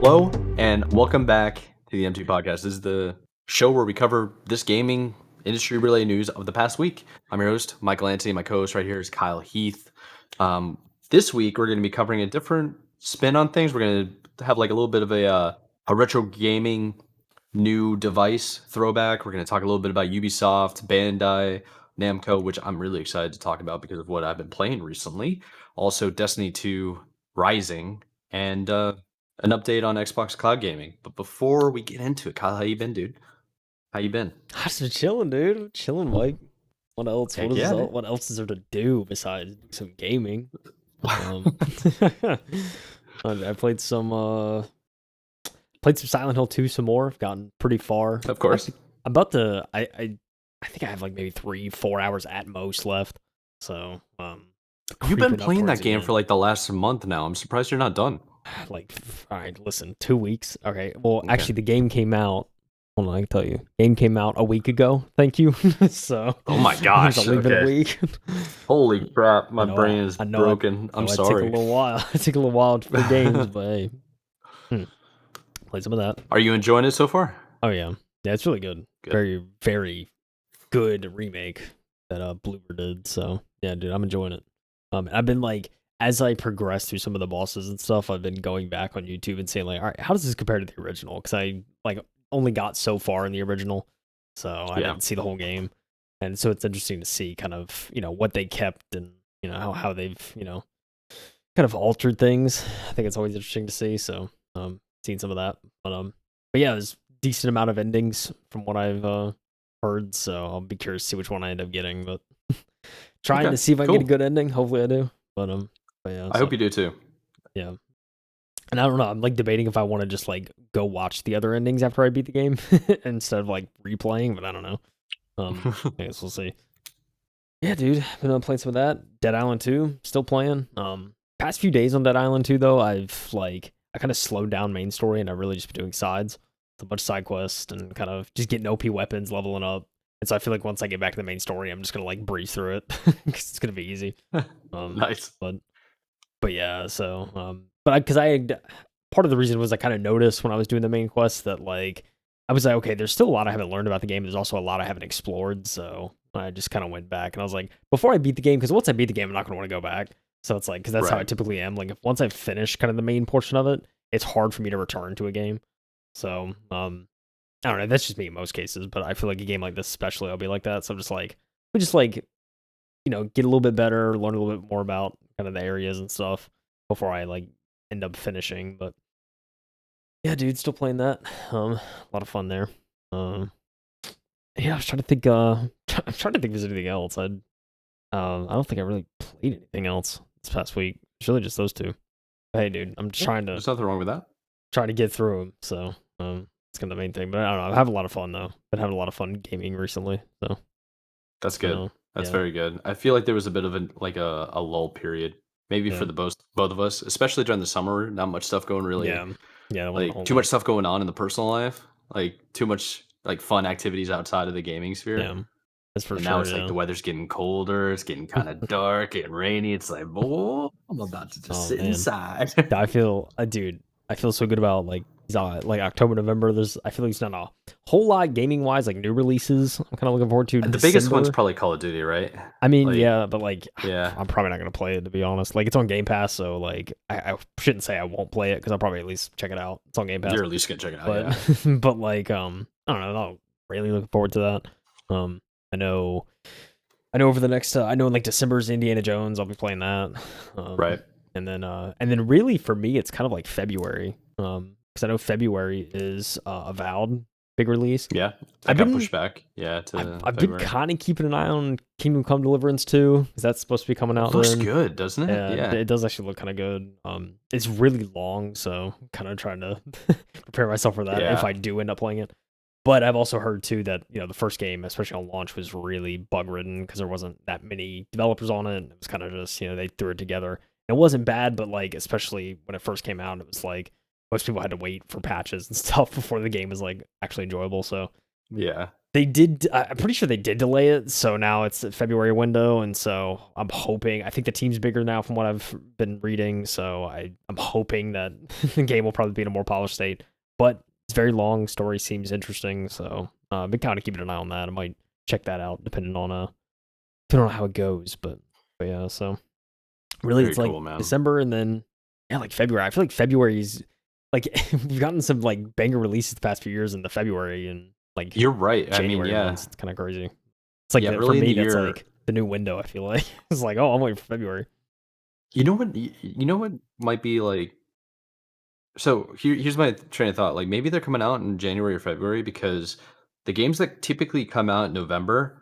Hello, and welcome back to the MT Podcast. This is the show where we cover this gaming industry related news of the past week. I'm your host, Michael Anthony. My co-host right here is KyleHeath. This week, we're going to be covering a different spin on things. We're going to have like a little bit of a retro gaming new device throwback. We're going to talk a little bit about Ubisoft, Bandai, Namco, which I'm really excited to talk about because of what I've been playing recently. Also, Destiny 2 Rising, and an update on Xbox Cloud Gaming. But before we get into it, Kyle, how you been, dude? How you been? I'm just chilling, dude. Chilling, Mike. What else? Heck yeah, dude. What else is there to do besides some gaming? I played some Silent Hill 2 some more. I've gotten pretty far. Of course. I think I have like maybe 3-4 hours at most left. So You've been playing that game for like the last month now. I'm surprised you're not done. Like, all right, listen, 2 weeks. Okay. Well, actually the game came out. Hold on, I can tell you. Game came out a week ago. Thank you. So. Oh my gosh. It's only been a week. Holy crap! My brain is broken. I'm sorry. It took a little while. It took a little while for games, but hey, play some of that. Are you enjoying it so far? Oh yeah, it's really good. Very, very good remake that Bloober did. So yeah, dude, I'm enjoying it. I've been like, as I progress through some of the bosses and stuff, I've been going back on YouTube and saying like, all right, how does this compare to the original? Because I like only got so far in the original, so I didn't see the whole game, and so it's interesting to see kind of what they kept and how they've kind of altered things. I think it's always interesting to see. So seeing some of that, but yeah, there's decent amount of endings from what I've heard, so I'll be curious to see which one I end up getting, but trying to see if I can get a good ending. Hopefully I do, but yeah, I hope you do too. Yeah. And I don't know, I'm like debating if I want to just like go watch the other endings after I beat the game instead of like replaying, but I don't know. I guess we'll see. Yeah, dude, been playing some of that. Dead Island 2, still playing. Past few days on Dead Island 2 though, I kind of slowed down main story and I've really just been doing sides. It's a bunch of side quests and kind of just getting OP weapons, leveling up. And so I feel like once I get back to the main story, I'm just gonna like breeze through it because it's gonna be easy. Nice. But yeah, so because part of the reason was I kind of noticed when I was doing the main quest that like I was like, okay, there's still a lot I haven't learned about the game. There's also a lot I haven't explored, so I just kind of went back and I was like, before I beat the game, because once I beat the game, I'm not gonna want to go back. So it's like, because that's how I typically am. Like, once I finish kind of the main portion of it, it's hard for me to return to a game. So I don't know. That's just me in most cases, but I feel like a game like this, especially, I'll be like that. So I'm just like, get a little bit better, learn a little bit more about kind of the areas and stuff before I like end up finishing. But yeah, dude, still playing that. A lot of fun there. Yeah, I was trying to think. I'm trying to think if there's anything else. I don't think I really played anything else this past week. It's really just those two. But hey, dude, I'm just trying to. There's nothing wrong with that. Trying to get through them. So it's kind of the main thing. But I don't know. I have a lot of fun though. Been having a lot of fun gaming recently. So that's good. That's very good. I feel like there was a bit of a lull period, maybe for the both of us, especially during the summer. Not much stuff going really. Yeah. Like too much stuff going on in the personal life. Like too much like fun activities outside of the gaming sphere. Yeah, that's for sure. Now it's like the weather's getting colder. It's getting kind of dark and rainy. It's like, oh, I'm about to just sit inside. I feel so good about like October, November. I feel like there's not a whole lot gaming wise, like new releases. I'm kind of looking forward to. The biggest one's probably Call of Duty, right? I mean, but I'm probably not gonna play it, to be honest. Like, it's on Game Pass, so like I shouldn't say I won't play it because I'll probably at least check it out. It's on Game Pass. You're at least gonna check it out, but but like I don't know. I'm not really looking forward to that. I know over the next I know in like December's Indiana Jones. I'll be playing that. Right. And then really for me it's kind of like February. Because I know February is Avowed big release. Yeah, I got pushed back. Yeah, I've been kind of keeping an eye on Kingdom Come Deliverance 2 because that's supposed to be coming out. It looks good, doesn't it? Yeah, it does actually look kind of good. It's really long, so kind of trying to prepare myself for that if I do end up playing it. But I've also heard too that the first game, especially on launch, was really bug ridden because there wasn't that many developers on it. It was kind of just they threw it together. It wasn't bad, but like especially when it first came out, it was like most people had to wait for patches and stuff before the game was like actually enjoyable. So yeah, They did. I'm pretty sure they did delay it, so now it's a February window, and so I'm hoping. I think the team's bigger now, from what I've been reading. So I'm hoping that the game will probably be in a more polished state. But it's very long. Story seems interesting, so I've been kind of keeping an eye on that. I might check that out, depending on how it goes. But yeah, so really, Very it's like cool, man. December, and then yeah, like February. I feel like February's like we've gotten some like banger releases the past few years in the February and like You're right. January Yeah. months. It's kind of crazy. It's like Yeah, for early in me, the that's year. like the new window. I feel like it's like, oh, I'm waiting for February. You know what? You know what might be like. So here's my train of thought. Like maybe they're coming out in January or February because the games that typically come out in November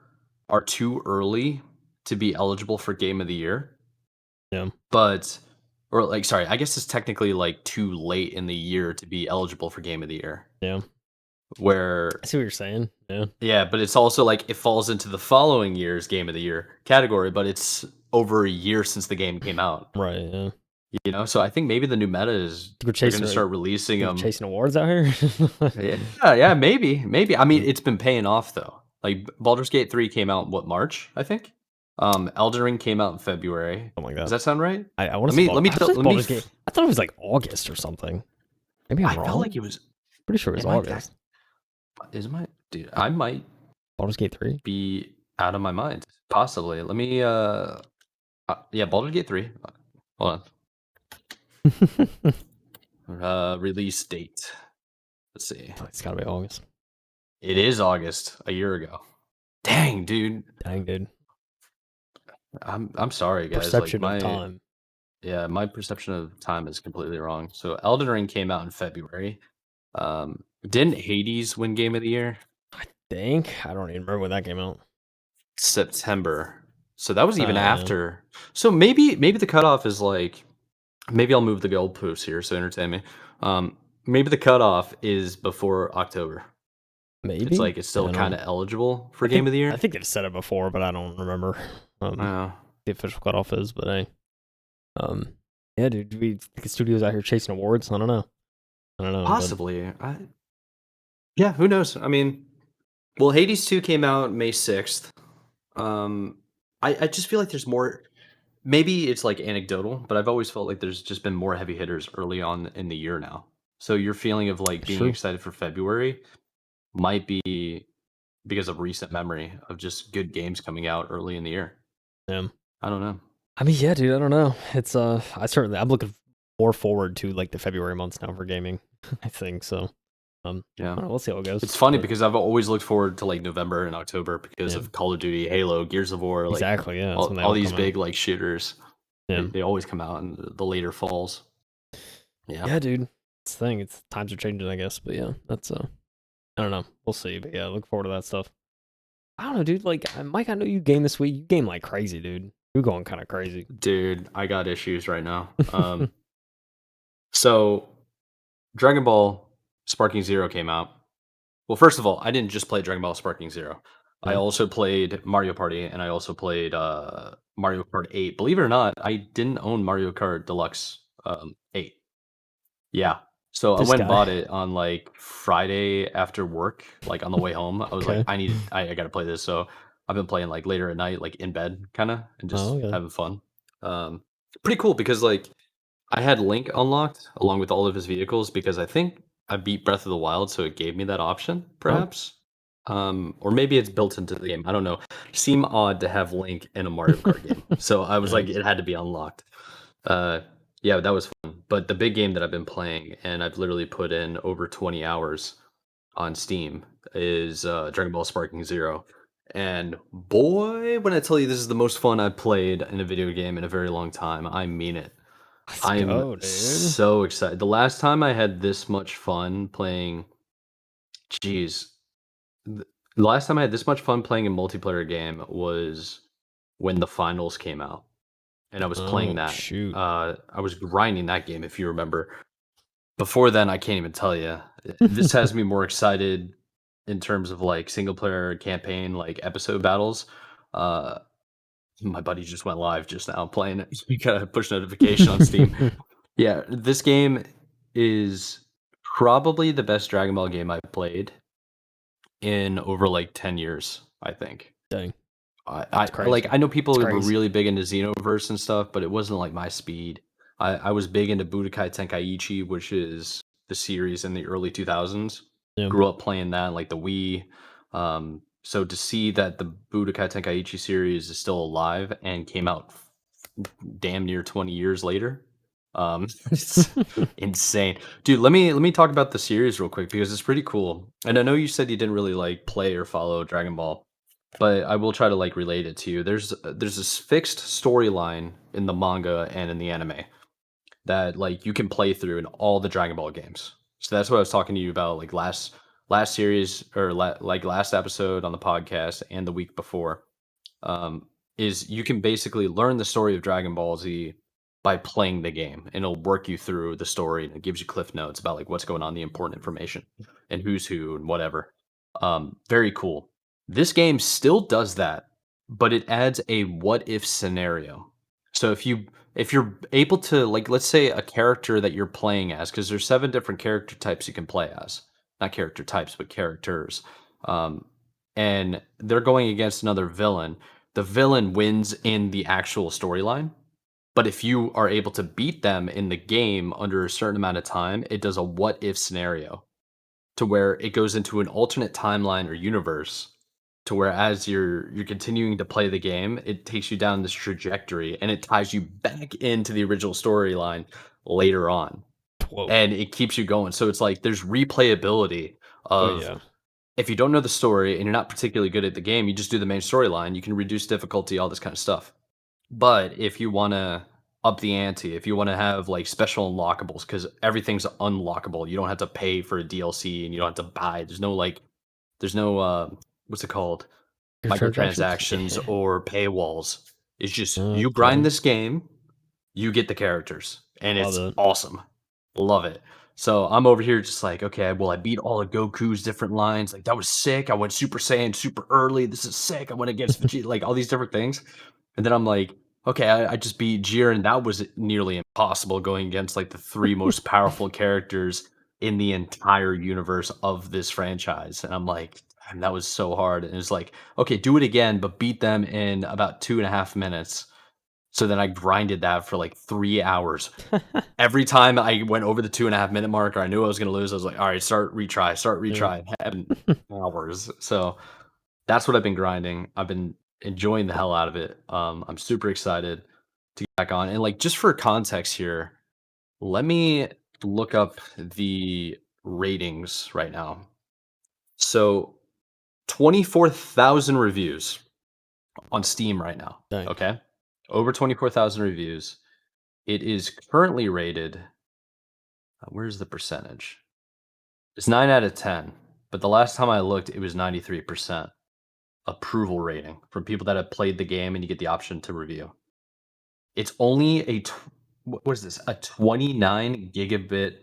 are too early to be eligible for Game of the Year. Yeah, But or like sorry, I guess it's technically like too late in the year to be eligible for Game of the Year. yeah. Where I see what you're saying. Yeah, yeah, but it's also like it falls into the following year's Game of the Year category, but it's over a year since the game came out. right. Yeah. You know, so I think maybe the new meta is We're they're going chasing to start releasing them. chasing awards out here. Yeah, maybe. I mean, it's been paying off though. Like Baldur's Gate 3 came out in what, March, I think. Elden Ring came out in February. Something like Does that. that sound right? I want Let to. me let me I tell- thought let me. Baldur's Gate. I thought it was like August or something. Maybe I'm I wrong. felt like it was. Pretty sure it was Am I August. Is my dude? I might Baldur's Gate 3. be out of my mind. Possibly. Let me. Yeah, Baldur's Gate 3. Hold on. Release date. Let's see. It's gotta be August. It is August, a year ago. Dang, dude. Dang, dude. I'm sorry, guys. Perception like of time. Yeah, my perception of time is completely wrong. So Elden Ring came out in February. Didn't Hades win Game of the Year? I don't even remember when that came out. September. So that was even Yeah. after. So maybe the cutoff is like maybe I'll move the goalposts here, so entertain me. Maybe the cutoff is before October. Maybe It's like it's still I don't kind know. of eligible for Game of the Year. I think they've said it before, but I don't remember Oh. the official cutoff is. But hey, yeah, dude, do we think the studio's out here chasing awards? I don't know. But Possibly. Yeah, who knows? I mean, well, Hades 2 came out May 6th. I just feel like there's more. Maybe it's like anecdotal, but I've always felt like there's just been more heavy hitters early on in the year now. So your feeling of like being True. excited for February might be because of recent memory of just good games coming out early in the year. Yeah. I don't know. I mean, yeah, dude, I don't know. It's I'm looking more forward to like the February months now for gaming. I think so. I Yeah. don't know, we'll see how it goes. It's funny but- because I've always looked forward to like November and October because Yeah. of Call of Duty, Halo, Gears of War, like exactly, yeah. that's when they all all these come big out. like shooters. Yeah. They always come out in the later falls. Yeah. Yeah, dude. It's the thing. It's times are changing, I guess. But yeah, that's I don't know. We'll see. But yeah, look forward to that stuff. I don't know, dude. Like Mike, I know you game this week. You game like crazy, dude. You're going kind of crazy. Dude, I got issues right now. So Dragon Ball Sparking Zero came out. Well, first of all, I didn't just play Dragon Ball Sparking Zero. I Yeah. also played Mario Party and I also played Mario Kart 8. Believe it or not, I didn't own Mario Kart Deluxe 8. Yeah. So This I went and guy. bought it on like Friday after work, like on the way home. I was Okay. like, I gotta play this. So I've been playing like later at night, like in bed, kind of, and just Oh, okay. having fun. Pretty cool because like I had Link unlocked along with all of his vehicles because I think I beat Breath of the Wild, so it gave me that option, perhaps. Or maybe it's built into the game. I don't know. Seem odd to have Link in a Mario Kart game. So I was Yeah. like, it had to be unlocked. Yeah, that was fun. But the big game that I've been playing, and I've literally put in over 20 hours on Steam, is Dragon Ball Sparking Zero. And boy, when I tell you this is the most fun I've played in a video game in a very long time, I mean it. Let's I am go, dude. so excited. The last time I had this much fun playing, geez, the last time I had this much fun playing a multiplayer game was when the finals came out, and I was playing Oh, that. shoot. I was grinding that game, if you remember. Before then, I can't even tell you. This has me more excited in terms of like single player campaign, like episode battles. My buddy just went live just now playing it. You got a push notification on Steam. Yeah, this game is probably the best Dragon Ball game I've played in over like 10 years, I think. Dang. I Crazy. like I know people It's were crazy. really big into Xenoverse and stuff, but it wasn't like my speed. I was big into Budokai Tenkaichi, which is the series in the early 2000s. Yeah. Grew up playing that, like the Wii. So to see that the Budokai Tenkaichi series is still alive and came out damn near 20 years later, it's insane. Dude, let me talk about the series real quick because it's pretty cool. And I know you said you didn't really like play or follow Dragon Ball, but I will try to like relate it to you. There's this fixed storyline in the manga and in the anime that like you can play through in all the Dragon Ball games. So that's what I was talking to you about like last series or like last episode on the podcast and the week before. Is you can basically learn the story of Dragon Ball Z by playing the game, and it'll work you through the story, and it gives you cliff notes about like what's going on, the important information, and who's who, and whatever. Very cool. This game still does that, but it adds a what if scenario. So if you're able to like let's say a character that you're playing as, because there's 7 different character types you can play as, not character types, but characters. Um, and they're going against another villain. The villain wins in the actual storyline, but if you are able to beat them in the game under a certain amount of time, it does a what if scenario to where it goes into an alternate timeline or universe to where as you're continuing to play the game, it takes you down this trajectory and it ties you back into the original storyline later on. Whoa. And it keeps you going. So it's like there's replayability Oh of yeah. if you don't know the story and you're not particularly good at the game, you just do the main storyline. You can reduce difficulty, all this kind of stuff. But if you want to up the ante, if you want to have like special unlockables, because everything's unlockable, you don't have to pay for a DLC and you don't have to buy. There's no what's it called? Microtransactions Yeah. or paywalls. It's just you grind Okay. this game, you get the characters, and Love it's it. awesome. Love it. So I'm over here just like, okay, well, I beat all of Goku's different lines. Like that was sick. I went Super Saiyan super early. This is sick. I went against Vegeta, like all these different things. And then I'm like, okay, I just beat Jiren. That was nearly impossible going against like the 3 most powerful characters in the entire universe of this franchise. And I'm like, "Man, that was so hard." And it's like, okay, do it again, but beat them in about 2.5 minutes. So then I grinded that for like 3 hours. Every time I went over the 2.5 minute mark, or I knew I was going to lose, I was like, all right, start Yeah. retry. Having hours. So that's what I've been grinding. I've been enjoying the hell out of it. I'm super excited to get back on. And like, just for context here, let me look up the ratings right now. So 24,000 reviews on Steam right now. Dang. Okay. Over 24,000 reviews. It is currently rated. Where's the percentage? It's 9 out of 10. But the last time I looked, it was 93% approval rating from people that have played the game and you get the option to review. It's only what is this? A 29 gigabit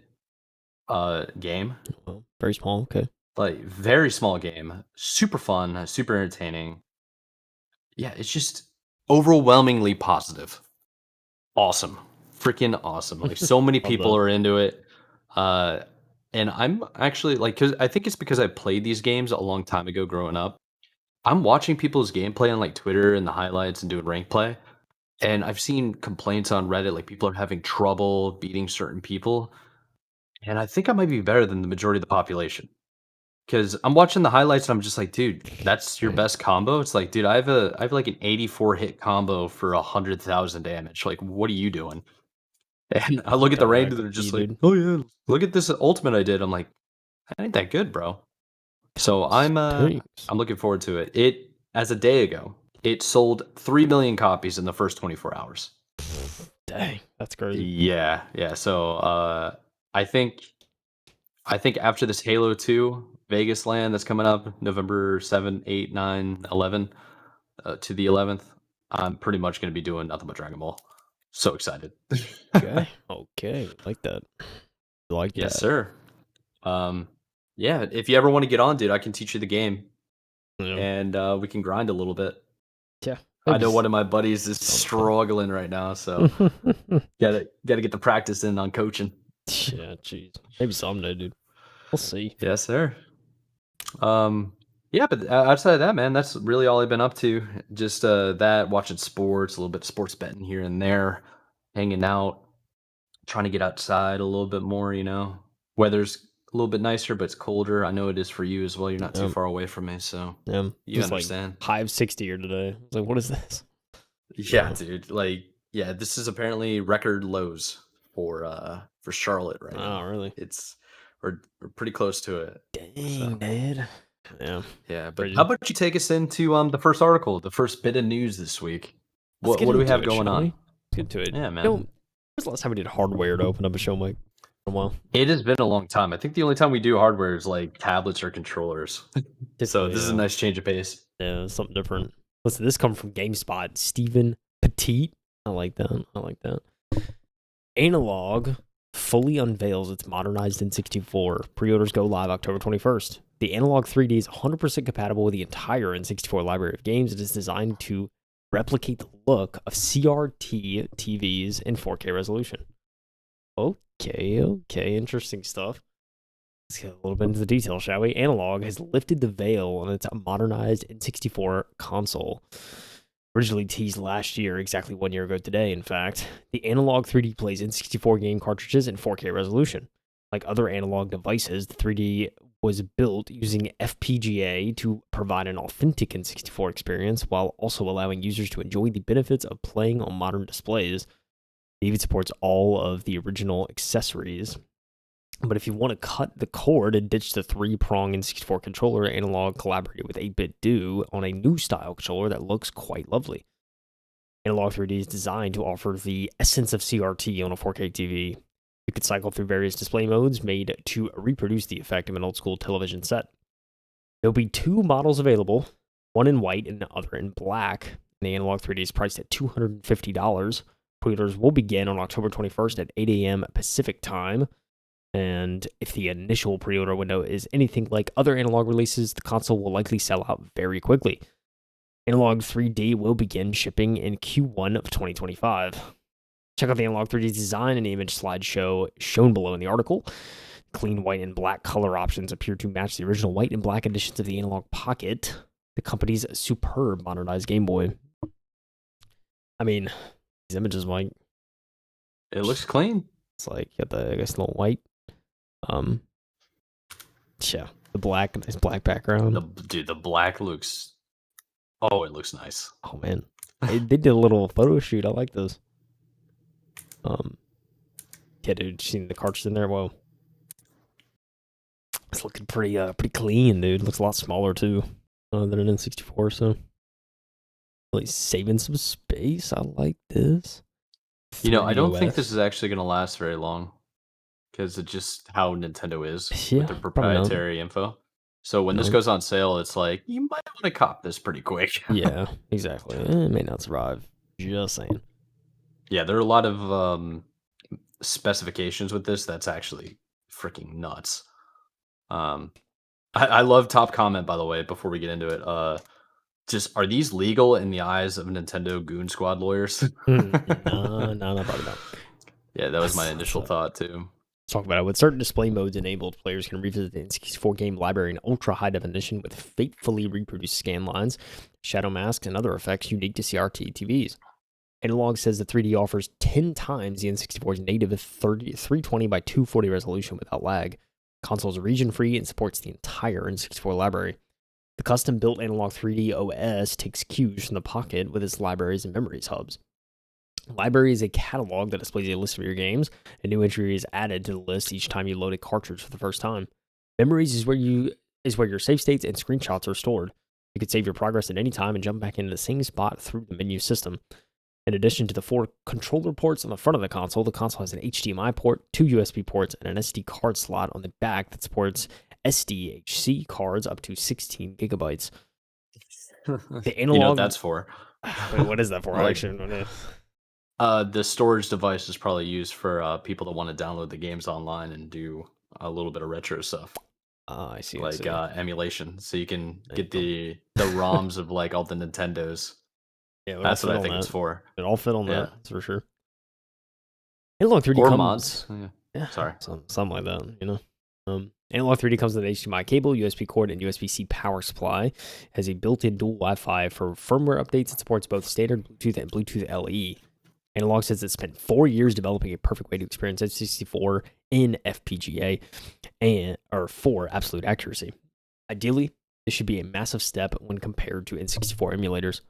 game. Well, very small. Okay. Like very small game, super fun, super entertaining. Yeah, it's just overwhelmingly positive. Awesome. Freaking awesome. Like so many Love people that. are into it. Uh and I'm actually like cuz I think it's because I played these games a long time ago growing up. I'm watching people's gameplay on like Twitter and the highlights and doing rank play. And I've seen complaints on Reddit like people are having trouble beating certain people. And I think I might be better than the majority of the population. Cause I'm watching the highlights and I'm just like, dude, that's your best combo. It's like, dude, I have like an 84 hit combo for 100,000 damage. Like, what are you doing? And I look at the range and they're You just like, dude. oh yeah, look at this ultimate I did. I'm like, that ain't that good, bro. So Thanks. I'm looking forward to it. It as a day ago, it sold 3 million copies in the first 24 hours. Dang, that's crazy. Yeah, yeah. So I think after this Halo 2 Vegas land that's coming up November 7, 8, 9, 11 to the 11th, I'm pretty much going to be doing nothing but Dragon Ball. So excited. Okay. Okay. Like that. Like Yes, that. sir. Yeah, if you ever want to get on, dude, I can teach you the game Yeah. and we can grind a little bit. Yeah. I know one of my buddies is sounds fun. struggling right now, so gotta get the practice in on coaching. Yeah, jeez. Maybe someday, dude. We'll see. Yes, sir. Um, Yeah, but outside of that, man, that's really all I've been up to. Just that, watching sports, a little bit of sports betting here and there, hanging out, trying to get outside a little bit more. Weather's a little bit nicer, but it's colder. I know it is for you as well. You're not too Um, far away from me, so it you was like understand. high of 60 here today. I was like, what is this? Yeah, So, dude. Like, yeah, this is apparently record lows for Charlotte right oh, now. really? We're pretty close to it. Dang, So dude. Yeah, yeah, but how crazy. about you take us into the first article, the first bit of news this week? Let's What get what do we into have it, going shall we? on? Let's get into it. Yeah, man. When was the last time we did hardware to open up a show, Mike? In a while. It has been a long time. I think the only time we do hardware is like tablets or controllers. So Typically, this is a nice change of pace. yeah, something different. Listen, this comes from GameSpot. Stephen Petit. I like that. I like that. Analog fully unveils its modernized N64. Pre-orders go live October 21st. The Analog 3D is 100% compatible with the entire N64 library of games. It is designed to replicate the look of CRT TVs in 4K resolution. Okay, interesting stuff. Let's get a little bit into the detail, shall we? Analog has lifted the veil on its modernized N64 console. Originally teased last year, exactly 1 year ago today, in fact, the Analog 3D plays N64 game cartridges in 4K resolution. Like other analog devices, the 3D was built using FPGA to provide an authentic N64 experience while also allowing users to enjoy the benefits of playing on modern displays. It even supports all of the original accessories. But if you want to cut the cord and ditch the three-prong N64 controller, Analog collaborated with 8-Bit Do on a new style controller that looks quite lovely. Analog 3D is designed to offer the essence of CRT on a 4K TV. You could cycle through various display modes made to reproduce the effect of an old-school television set. There'll be two models available, one in white and the other in black. The Analog 3D is priced at $250. Pre-orders will begin on October 21st at 8 a.m. Pacific time. And if the initial pre-order window is anything like other Analog releases, the console will likely sell out very quickly. Analog 3D will begin shipping in Q1 of 2025. Check out the Analog 3D design and image slideshow shown below in the article. Clean white and black color options appear to match the original white and black editions of the Analog Pocket, the company's superb modernized Game Boy. I mean, these images, like, It looks clean. it's like you got the, I guess, little white. Yeah, the black, nice black background. The black looks. Oh, it looks nice. Oh man, they did a little photo shoot. I like those. Yeah, dude, you seen the cartridge in there? Whoa, it's looking pretty clean, dude. Looks a lot smaller too than an N64. So, really saving some space. I like this. I don't think 3DOS. this is actually going to last very long because it's just how Nintendo is Yeah, with their probably not. proprietary info. So when this No. goes on sale, it's like you might want to cop this pretty quick. Yeah, exactly. It may not survive. Just saying. Yeah, there are a lot of specifications with this that's actually freaking nuts. I love top comment, by the way, before we get into it. Just are these legal in the eyes of Nintendo Goon Squad lawyers? No, probably not. Yeah, that was my Let's initial thought too. talk about it. With certain display modes enabled, players can revisit the N64 game library in ultra high definition with faithfully reproduced scan lines, shadow masks, and other effects unique to CRT TVs. Analog says the 3D offers 10 times the N64's native 320 by 240 resolution without lag. The console is region free and supports the entire N64 library. The custom built Analog 3D OS takes cues from the Pocket with its libraries and memories hubs. Library is a catalog that displays a list of your games. A new entry is added to the list each time you load a cartridge for the first time. Memories is where your save states and screenshots are stored. You can save your progress at any time and jump back into the same spot through the menu system. In addition to the 4 controller ports on the front of the console has an HDMI port, 2 USB ports, and an SD card slot on the back that supports SDHC cards up to 16 gigabytes. The You know what analog. that's for? Wait, what is that for? Like, Actually, the storage device is probably used for people that want to download the games online and do a little bit of retro stuff, I see. like emulation, so you can There get you the ROMs of like all the Nintendos. Yeah, it would all That's fit what I on think it's that. for. It all fit on Yeah, that. That's for sure. Analog 3D or comes. mods. Yeah. Yeah, Sorry. something like that. Analogue 3D comes with an HDMI cable, USB cord, and USB-C power supply. Has a built-in dual Wi-Fi for firmware updates. It supports both standard Bluetooth and Bluetooth LE. Analogue says it spent 4 years developing a perfect way to experience N64 in FPGA or for absolute accuracy. Ideally, this should be a massive step when compared to N64 emulators.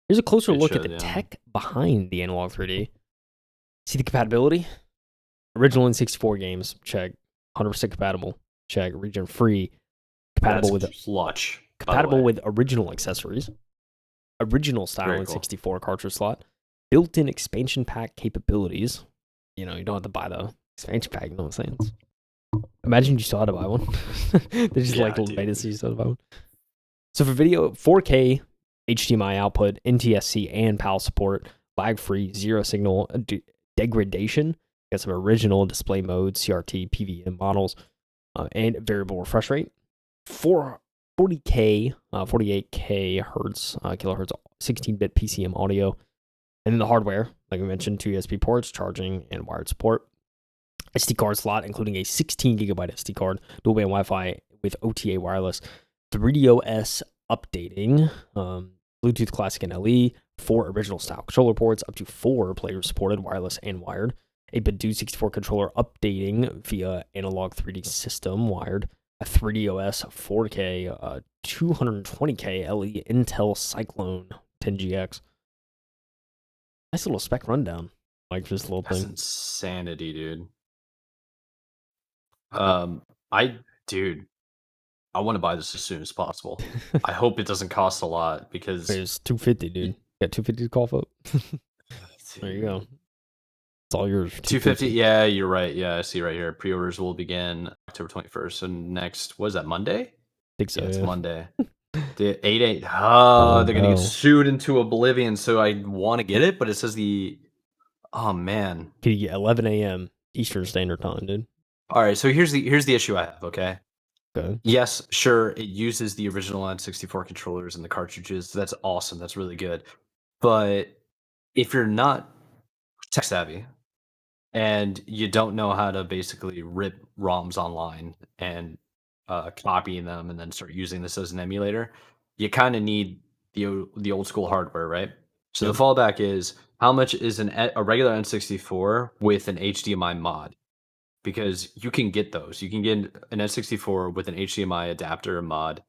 Here's a closer look at the tech behind the Analogue 3D. See the compatibility? Original N64 games, check. 100% compatible, check. Region free, compatible with original accessories, original style N64 cartridge slot, built-in expansion pack capabilities. You don't have to buy the expansion pack. You know what I'm saying? Imagine you still had to buy one. They just made it so you still had to buy one. So for video, 4K HDMI output, NTSC and PAL support, lag-free, zero signal degradation. Got some original display modes, CRT, PVM models, and variable refresh rate. 48K kilohertz, 16-bit PCM audio. And then the hardware, like we mentioned, 2 USB ports, charging, and wired support. SD card slot, including a 16GB SD card, dual band Wi-Fi with OTA wireless, 3DOS updating, Bluetooth Classic and LE, 4 original style controller ports, up to 4 players supported, wireless and wired. A Badoo 64 controller updating via Analogue 3D system wired, a 3DOS 4K 220K LE Intel Cyclone 10GX. Nice little spec rundown, like this little thing. That's insanity, dude. I want to buy this as soon as possible. I hope it doesn't cost a lot because it's $250, dude. You got $250 to call up. There you go. It's all yours. $250. Yeah, you're right. Yeah, I see right here. Pre-orders will begin October 21st. So next, was that Monday? I think so. Yeah, it's Monday. The 8/8. Oh, they're gonna get sued into oblivion. So I want to get it, but it says oh man. Can you get 11 a.m. Eastern Standard Time, dude? All right. So here's the issue I have. Okay. Yes, sure. It uses the original N64 controllers and the cartridges. That's awesome. That's really good. But if you're not tech savvy and you don't know how to basically rip ROMs online and copy them and then start using this as an emulator, you kind of need the old school hardware, right? So the fallback is, how much is a regular N64 with an HDMI mod? Because you can get those. You can get an N64 with an HDMI adapter mod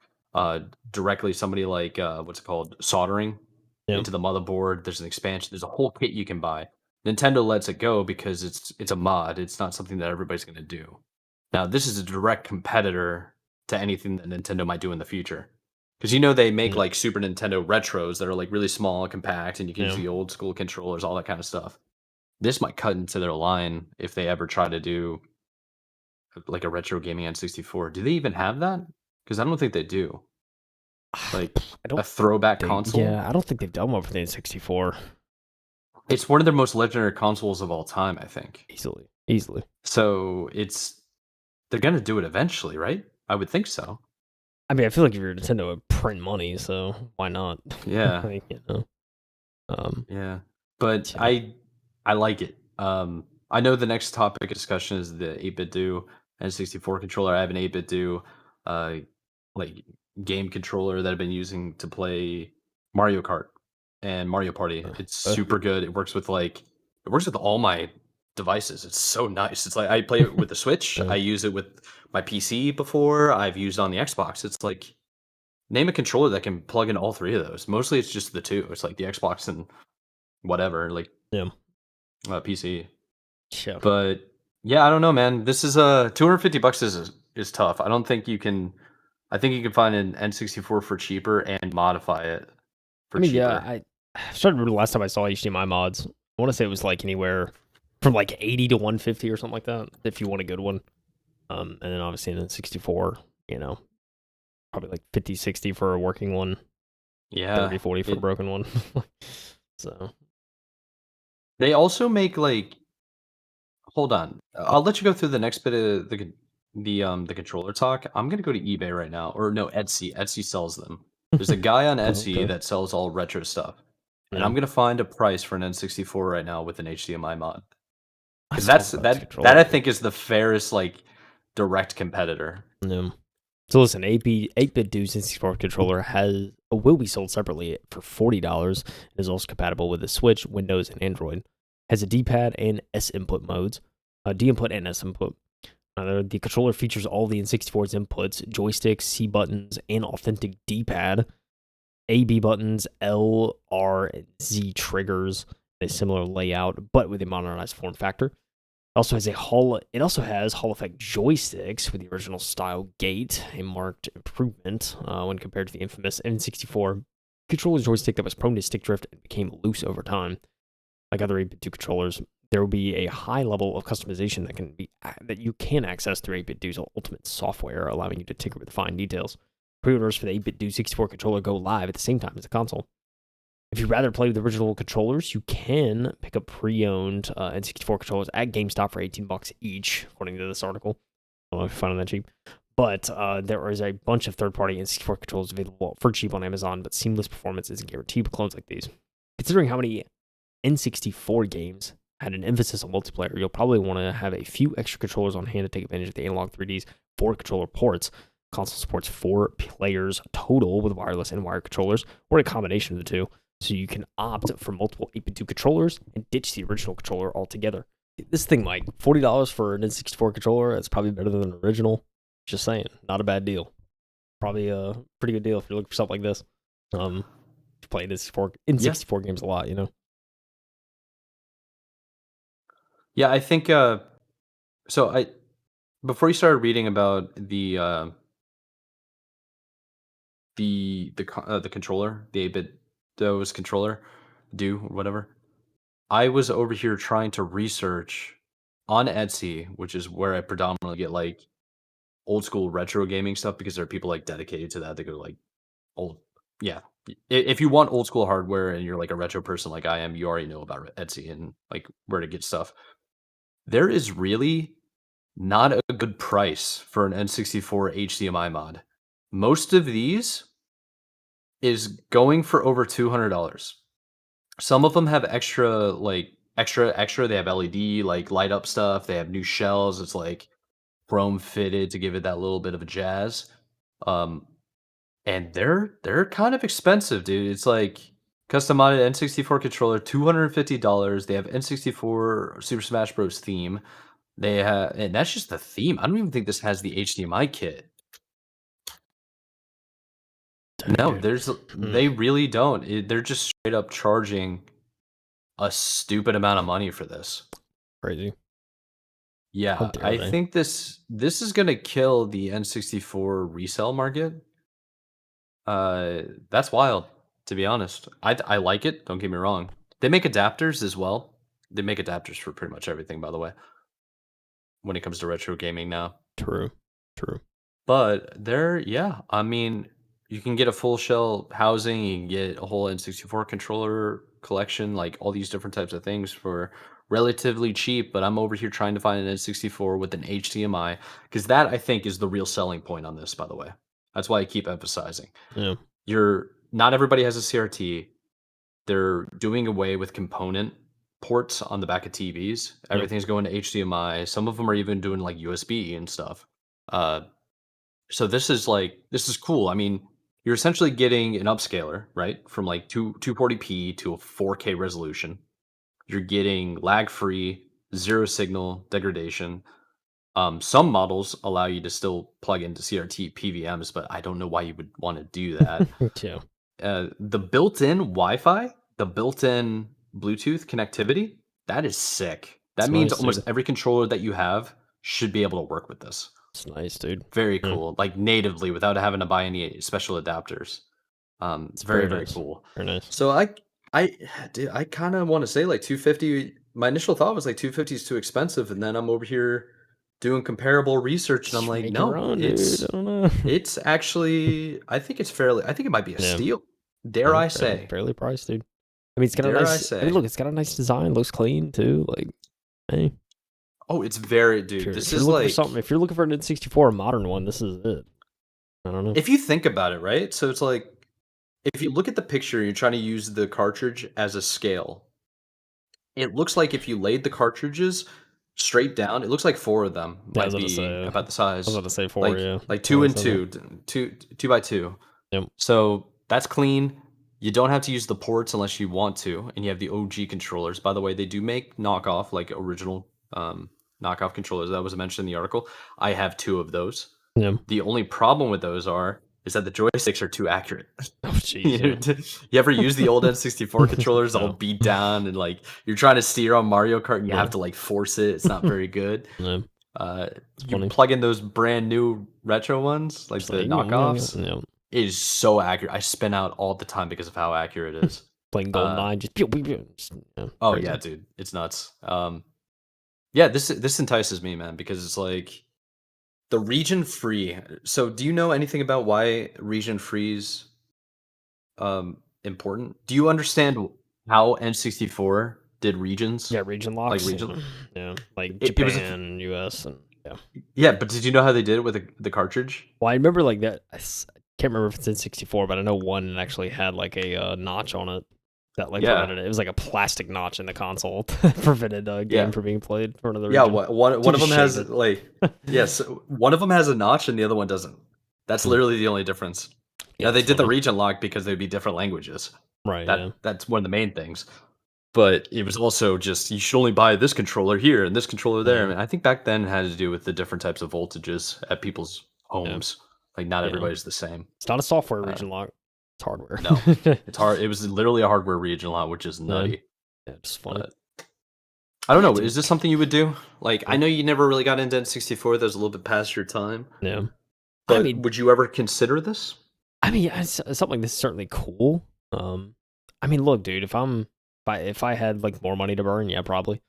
directly. Somebody like what's it called, soldering into the motherboard. There's an expansion. There's a whole kit you can buy. Nintendo lets it go because it's a mod. It's not something that everybody's going to do. Now, this is a direct competitor to anything that Nintendo might do in the future. Because they make like Super Nintendo retros that are like really small and compact, and you can use the old school controllers, all that kind of stuff. This might cut into their line if they ever try to do like a retro gaming N64. Do they even have that? Because I don't think they do. Like a throwback console? Yeah, I don't think they've done one for the N64. It's one of their most legendary consoles of all time, I think. Easily. So they're gonna do it eventually, right? I would think so. I mean, I feel like if you're Nintendo, it would print money, so why not? Yeah. Yeah. But I like it. I know the next topic of discussion is the 8-bit do N64 controller. I have an 8-bit do like game controller that I've been using to play Mario Kart and Mario Party. It's super good. It works with all my devices. It's so nice. It's like I play it with the Switch. I use it with my PC before. I've used it on the Xbox. It's like, name a controller that can plug in all 3 of those. Mostly it's just the 2. It's like the Xbox and whatever, like PC. Sure. But yeah, I don't know, man. This is $250 is tough. I don't think you can. I think you can find an N64 for cheaper and modify it for cheaper. Yeah, I started the last time I saw HDMI mods. I want to say it was like anywhere from like 80 to 150 or something like that, if you want a good one. And then obviously in N64, probably like 50, 60 for a working one. Yeah. 30, 40 for a broken one. So they also make like, hold on, I'll let you go through the next bit of the controller talk. I'm gonna go to eBay right now, or no, Etsy. Etsy sells them. There's a guy on Etsy that sells all retro stuff, and I'm gonna find a price for an N64 right now with an HDMI mod. Because that I think is the fairest like direct competitor. Yeah. So listen, 8-bit Dude's N64 controller will be sold separately for $40. It is also compatible with the Switch, Windows, and Android. Has a D-pad and S input modes, D input and S input. The controller features all the N64's inputs, joysticks, C buttons, and authentic D-pad, A, B buttons, L, R, and Z triggers, a similar layout, but with a modernized form factor. It also has Hall effect joysticks with the original style gate, a marked improvement when compared to the infamous N64 controller joystick that was prone to stick drift and became loose over time. Like other 8-bit controllers, there will be a high level of customization that you can access through 8-bit Ultimate software, allowing you to tinker with fine details. Pre-orders for the 8-bit 64 controller go live at the same time as the console. If you'd rather play with the original controllers, you can pick up pre-owned N64 controllers at GameStop for $18 each, according to this article. I don't know if you're finding that cheap. But there is a bunch of third-party N64 controllers available for cheap on Amazon, but seamless performance isn't guaranteed with clones like these. Considering how many N64 games had an emphasis on multiplayer, you'll probably want to have a few extra controllers on hand to take advantage of the Analogue 3D's 4 controller ports. Console supports 4 players total with wireless and wired controllers, or a combination of the two. So you can opt for multiple 8-bit controllers and ditch the original controller altogether. This thing, Mike, $40 for an N64 controller, that's probably better than an original. Just saying, not a bad deal. Probably a pretty good deal if you're looking for something like this. Play N64 games a lot, you know? Yeah, I think before you started reading about the controller, the 8-bit DOS controller, do or whatever. I was over here trying to research on Etsy, which is where I predominantly get like old school retro gaming stuff because there are people like dedicated to that. They go like old, yeah. If you want old school hardware and you're like a retro person like I am, you already know about Etsy and like where to get stuff. There is really not a good price for an N64 HDMI mod. Most of these is going for over $200. Some of them have extra, like, extra, they have LED, like, light up stuff, they have new shells, it's, like, chrome fitted to give it that little bit of a jazz, um, and they're kind of expensive, dude, it's, like, custom modded N64 controller, $250, they have N64 Super Smash Bros. Theme, and that's just the theme, I don't even think this has the HDMI kit. No, Dude. they really don't, they're just straight up charging a stupid amount of money for this. Crazy. How Yeah, dare I they? think this is gonna kill the N64 resale market. That's wild, to be honest. I like it, don't get me wrong. They make adapters as well. They make adapters for pretty much everything, by the way, when it comes to retro gaming now. True. True. But yeah, I mean, you can get a full shell housing, you can get a whole N64 controller collection, like all these different types of things for relatively cheap. But I'm over here trying to find an N64 with an HDMI because that I think is the real selling point on this, by the way. That's why I keep emphasizing. Yeah. Not everybody has a CRT. They're doing away with component ports on the back of TVs. Yep. Everything's going to HDMI. Some of them are even doing like USB and stuff. Uh, so this is cool. I mean, you're essentially getting an upscaler, right? From like 240p to a 4K resolution. You're getting lag free, zero signal degradation. Some models allow you to still plug into CRT PVMs, but I don't know why you would want to do that. Yeah. The built-in Wi-Fi, the built-in Bluetooth connectivity, that is sick. That It's means nice, almost dude. every controller that you have should be able to work with this. It's nice, dude. Very Yeah. cool, like, natively without having to buy any special adapters. It's Very, very very nice. cool. Very nice. So I dude, I kinda wanna say, like, 250. My initial thought was, like, 250 is too expensive, and then I'm over here doing comparable research, and I'm like, Make your "No, own, dude. I don't know. it's actually I think it might be a Yeah. steal. Dare Yeah. I Fairly, say. fairly priced, dude. I mean, it's got a Dare I nice. I mean, say." look, it's got a nice design. Looks clean too. Like, hey, Oh, it's very dude, this if you're is looking for like something, if you're looking for an N64, a modern one, this is it. I don't know. if you think about it, right? So it's like, if you look at the picture, you're trying to use the cartridge as a scale. It looks like if you laid the cartridges straight down. It looks like 4 of them Yeah, might be about the I was size. about to say 4, yeah. Like Yeah, 2 that and sounds right. 2 by 2. Yep. So that's clean. You don't have to use the ports unless you want to, and you have the OG controllers. By the way, they do make knockoff, like original knockoff controllers. That was mentioned in the article. I have 2 of those. Yep. The only problem with those is that the joysticks are too accurate. Oh, jeez, yeah. You ever use the old N64 controllers all No. beat down and like you're trying to steer on Mario Kart and you Yeah. have to like force it. It's not very good. Yeah. You funny. plug in those brand new retro ones, like Just the like, knockoffs. yeah. It is so accurate. I spin out all the time because of how accurate it is. Playing GoldenEye, just pew, pew, pew, just, Oh crazy. yeah, dude, it's nuts. Yeah, this entices me, man, because it's like the region free. So, do you know anything about why region free's important? Do you understand how N64 did regions? Yeah, region Like locks. region? Yeah, like It was Japan, US, and yeah. yeah, but did you know how they did it with the cartridge? Well, I remember like that. Can't remember if it's in 64, but I know one actually had like a notch on it that like prevented it. It was like a plastic notch in the console that prevented a game from being played for another region. One of them just has shave it. like yes, one of them has a notch and the other one doesn't. That's literally the only difference. Yeah, Now they it's did the funny. region lock because they'd be different languages. Right, yeah. That's one of the main things. But it was also just you should only buy this controller here and this controller there. I mean, I think back then it had to do with the different types of voltages at people's homes. Like not Yeah. everybody's the same. It's not a software region lock. It's hardware. No, it's hard. It was literally a hardware region lock, which is nutty. Yeah, just funny. But I don't know. Is this something you would do? Like, I know you never really got into N64. That was a little bit past your time. Yeah. But I mean, would you ever consider this? I mean, something like this is certainly cool. I mean, look, dude, if I had like more money to burn, yeah, probably.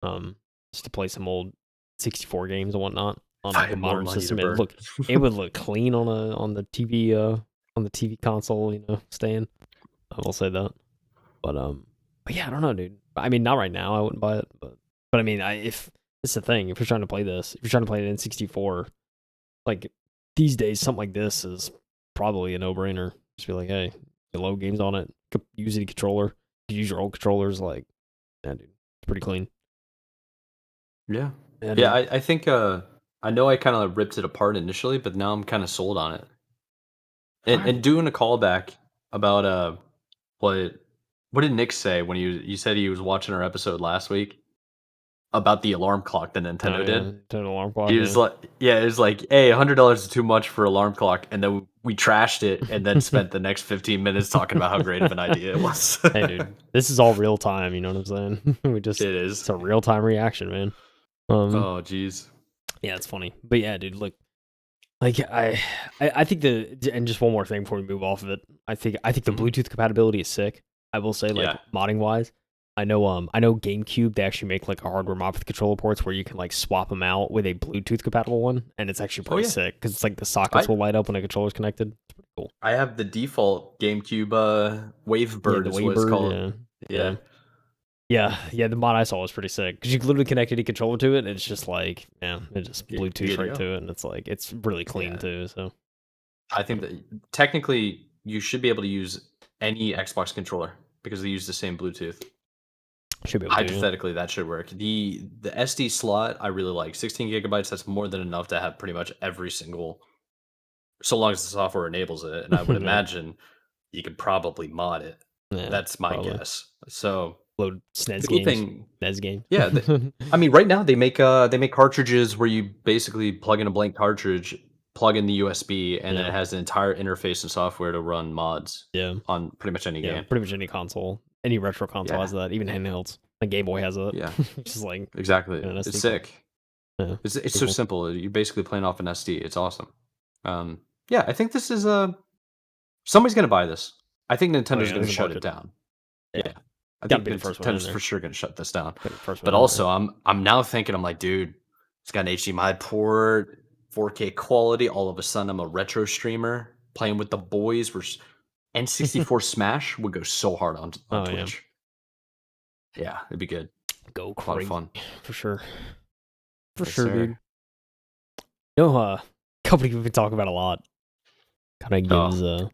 Just to play some old 64 games and whatnot on like a modern system. It would look clean on the TV on the TV console, stand. I will say that. But yeah, I don't know, dude. I mean, not right now. I wouldn't buy it, but I mean, if it's the thing, if you're trying to play this, if you're trying to play it in N64, like these days, something like this is probably a no-brainer. Just be like, hey, you load games on it, use a controller, you use your old controllers, like, yeah, dude, it's pretty clean. Yeah. Yeah, I think I know I kind of ripped it apart initially, but now I'm kind of sold on it. And doing a callback about what did Nick say when you said he was watching our episode last week about the alarm clock that Nintendo did? Nintendo alarm clock. He was like, it was like, hey, $100 is too much for alarm clock, and then we trashed it, and then spent the next 15 minutes talking about how great of an idea it was. Hey, dude, this is all real time. You know what I'm saying? It is. It's a real time reaction, man. Oh, jeez. Yeah, it's funny, but yeah, dude, look, like I think and just one more thing before we move off of it, I think the Bluetooth compatibility is sick. I will say, like modding wise, I know GameCube, they actually make like a hardware mod with controller ports where you can like swap them out with a Bluetooth compatible one, and it's actually pretty sick because it's like the sockets will light up when a controller's connected. It's pretty cool. I have the default GameCube Wavebird is what it's called. Yeah, the mod I saw was pretty sick because you can literally connect any controller to it, and it's just like, it just Bluetooth right to it, and it's like it's really clean too. So I think that technically you should be able to use any Xbox controller because they use the same Bluetooth. Should be able Hypothetically, that should work. The SD slot I really like. 16 gigabytes. That's more than enough to have pretty much every single, so long as the software enables it. And I would imagine you could probably mod it. Yeah, that's my guess. So load SNES cool games. SNES game. Yeah, I mean, right now they make cartridges where you basically plug in a blank cartridge, plug in the USB, and then it has an entire interface and software to run mods. Yeah, on pretty much any game. Pretty much any console, any retro console has that. Even handhelds, like Game Boy has it. Yeah, just like exactly. It's sick. Yeah, it's so simple. You're basically playing off an SD. It's awesome. Yeah, I think this is somebody's gonna buy this. I think Nintendo's gonna shut it down. Yeah. I think Nintendo's for sure going to shut this down. But also, I'm now thinking, I'm like, dude, it's got an HDMI port, 4K quality. All of a sudden, I'm a retro streamer playing with the boys. N64 Smash would go so hard on Twitch. Yeah, it'd be good. Go crazy. A lot of fun. For sure. For sure, dude. You know, company we've been talking about a lot kind of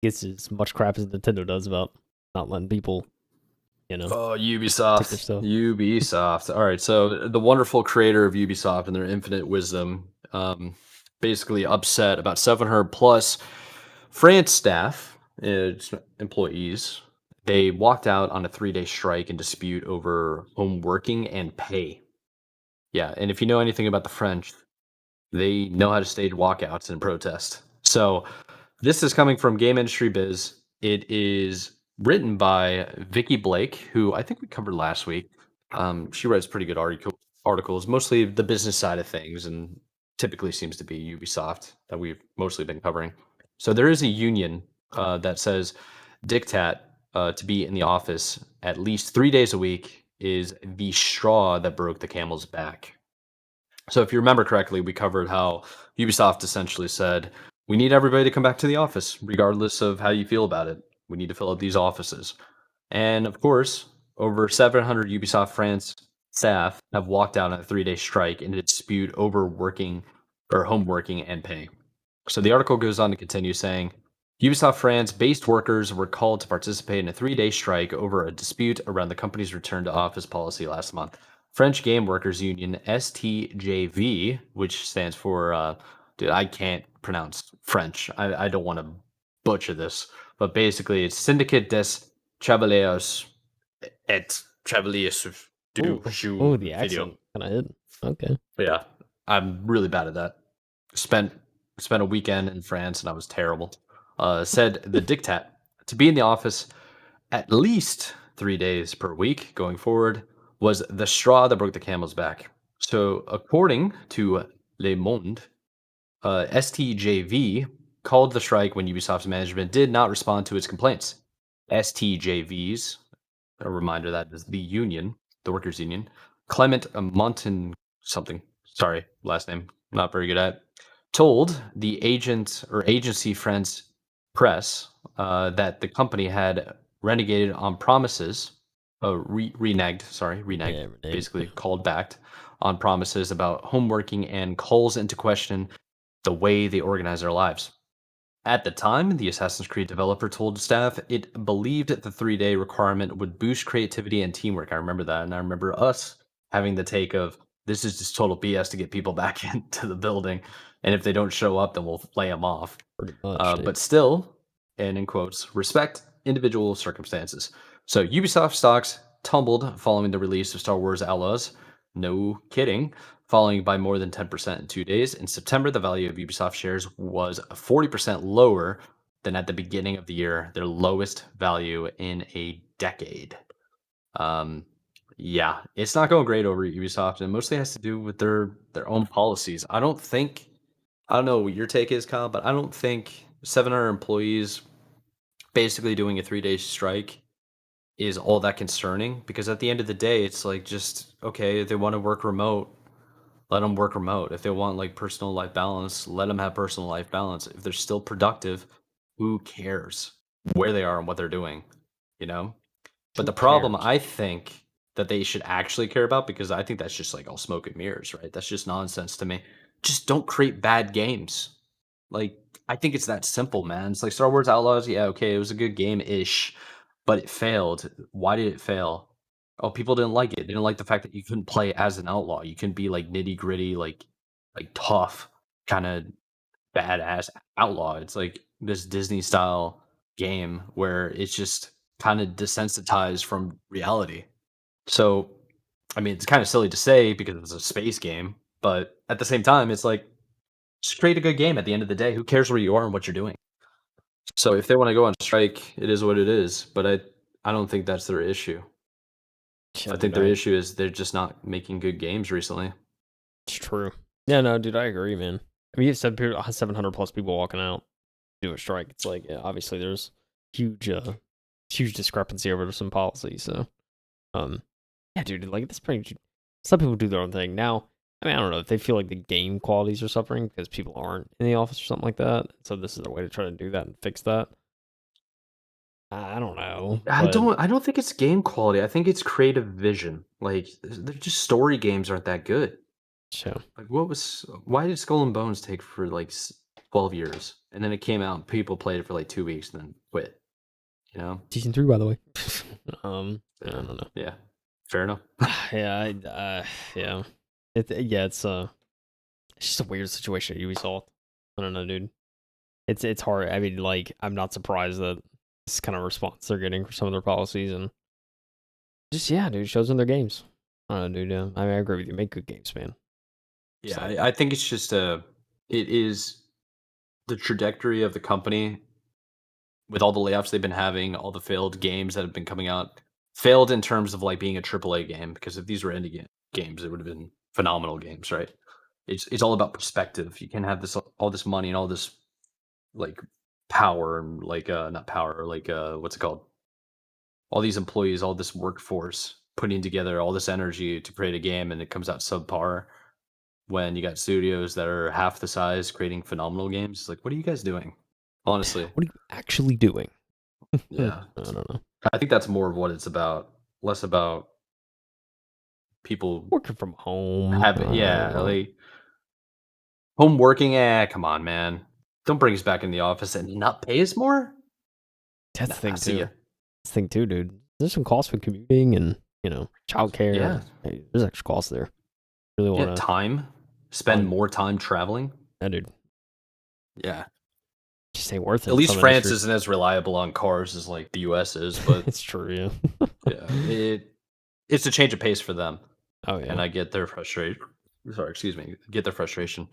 gets as much crap as Nintendo does about not letting people Oh, take their Ubisoft. stuff. Ubisoft. All right. So the wonderful creator of Ubisoft and their infinite wisdom, basically upset about 700 plus France staff, employees. They walked out on a 3-day strike and dispute over home working and pay. Yeah. And if you know anything about the French, they know how to stage walkouts and protest. So this is coming from Game Industry Biz. It is written by Vicky Blake, who I think we covered last week. She writes pretty good articles, mostly the business side of things, and typically seems to be Ubisoft that we've mostly been covering. So there is a union that says dictat to be in the office at least 3 days a week is the straw that broke the camel's back. So if you remember correctly, we covered how Ubisoft essentially said, we need everybody to come back to the office, regardless of how you feel about it. We need to fill up these offices. And of course, over 700 Ubisoft France staff have walked out on a 3-day strike in a dispute over working or home working and pay. So the article goes on to continue saying, Ubisoft France based workers were called to participate in a 3-day strike over a dispute around the company's return to office policy last month. French Game Workers Union STJV, which stands for, dude, I can't pronounce French. I don't want to butcher this, but basically it's Syndicate des Travailleurs et Travailleuses du Oh, Jeu the Video. accent kind of hit. Okay. But yeah, I'm really bad at that. Spent spent a weekend in France and I was terrible. Said the diktat to be in the office at least 3 days per week going forward was the straw that broke the camel's back. So according to Le Monde, STJV called the strike when Ubisoft's management did not respond to its complaints. STJV's, a reminder that is the union, the workers' union, Clement Monton something, sorry, last name, not very good at, told the agent or agency France Press that the company had renegated on promises, reneged, Yeah, reneged. basically called back on promises about home working and calls into question the way they organize their lives. At the time, the Assassin's Creed developer told staff it believed the 3-day requirement would boost creativity and teamwork. I remember that. And I remember us having the take of this is just total BS to get people back into the building. And if they don't show up, then we'll lay them off. Pretty much, dude. But still, and in quotes, respect individual circumstances. So Ubisoft stocks tumbled following the release of Star Wars Outlaws. No kidding. Falling by more than 10% in 2 days. In September, the value of Ubisoft shares was 40% lower than at the beginning of the year, their lowest value in a decade. Yeah, it's not going great over at Ubisoft, and mostly has to do with their own policies. I don't know what your take is, Kyle, but I don't think 700 employees basically doing a 3-day strike is all that concerning, because at the end of the day, it's like, just okay, if they want to work remote, let them work remote. If they want like personal life balance, let them have personal life balance. If they're still productive, who cares where they are and what they're doing, you know? But Who the problem cares? I think that they should actually care about, because I think that's just like all smoke and mirrors, right? That's just nonsense to me. Just don't create bad games. Like, I think it's that simple, man. It's like Star Wars Outlaws. Yeah, okay, it was a good game ish, but it failed. Why did it fail? Oh, people didn't like it. They didn't like the fact that you couldn't play as an outlaw. You can be like nitty gritty, like tough, kind of badass outlaw. It's like this Disney style game where it's just kind of desensitized from reality. So, I mean, it's kind of silly to say because it's a space game, but at the same time, it's like just create a good game at the end of the day. Who cares where you are and what you're doing? So if they want to go on strike, it is what it is. But I don't think that's their issue. Yeah, I think dude, their issue is they're just not making good games recently. it's true. Yeah, no, dude, I agree, man. I mean, you have 700 plus people walking out do a strike. It's like, yeah, obviously there's huge, huge discrepancy over some policy. So, yeah, dude, like this pretty. Some people do their own thing now. I mean, I don't know if they feel like the game qualities are suffering because people aren't in the office or something like that. So this is their way to try to do that and fix that. I don't know, but I don't think it's game quality. I think it's creative vision. Like they're just story games aren't that good. so Like why did Skull and Bones take for like 12 years and then it came out and people played it for like 2 weeks and then quit, you know? season 3, by the way. I don't know. Yeah, fair enough. Yeah, yeah. It's just a weird situation at Ubisoft. I don't know, dude. It's hard. I mean, like, I'm not surprised that this kind of response they're getting for some of their policies, and just yeah, dude, it shows in their games. I don't know, dude. I mean, I agree with you. Make good games, man. Yeah, So I think it's just it is the trajectory of the company with all the layoffs they've been having, all the failed games that have been coming out, failed in terms of like being a AAA game. Because if these were games, it would have been phenomenal games, right? It's all about perspective. You can have this all this money and all this like power and like not power, like what's it called? All these employees, all this workforce putting together all this energy to create a game, and it comes out subpar when you got studios that are half the size creating phenomenal games. It's like, what are you guys doing? Honestly, what are you actually doing? I yeah. don't know. I think that's more of what it's about, less about people Working from home. having, yeah, like home working. Come on, man, don't bring us back in the office and not pay us more. That's Nah, the thing see too. ya. That's the thing too, dude. There's some costs for commuting and Yeah, childcare. Hey, there's extra costs there. Really yeah, want to time. Spend time, more time traveling. yeah, dude. Yeah, Just ain't worth it at in least some France industries. isn't as reliable on cars as like the US is, but It's true, yeah. yeah, it's a change of pace for them, Oh and yeah. I get their frustration. Sorry, excuse me. Get their frustration.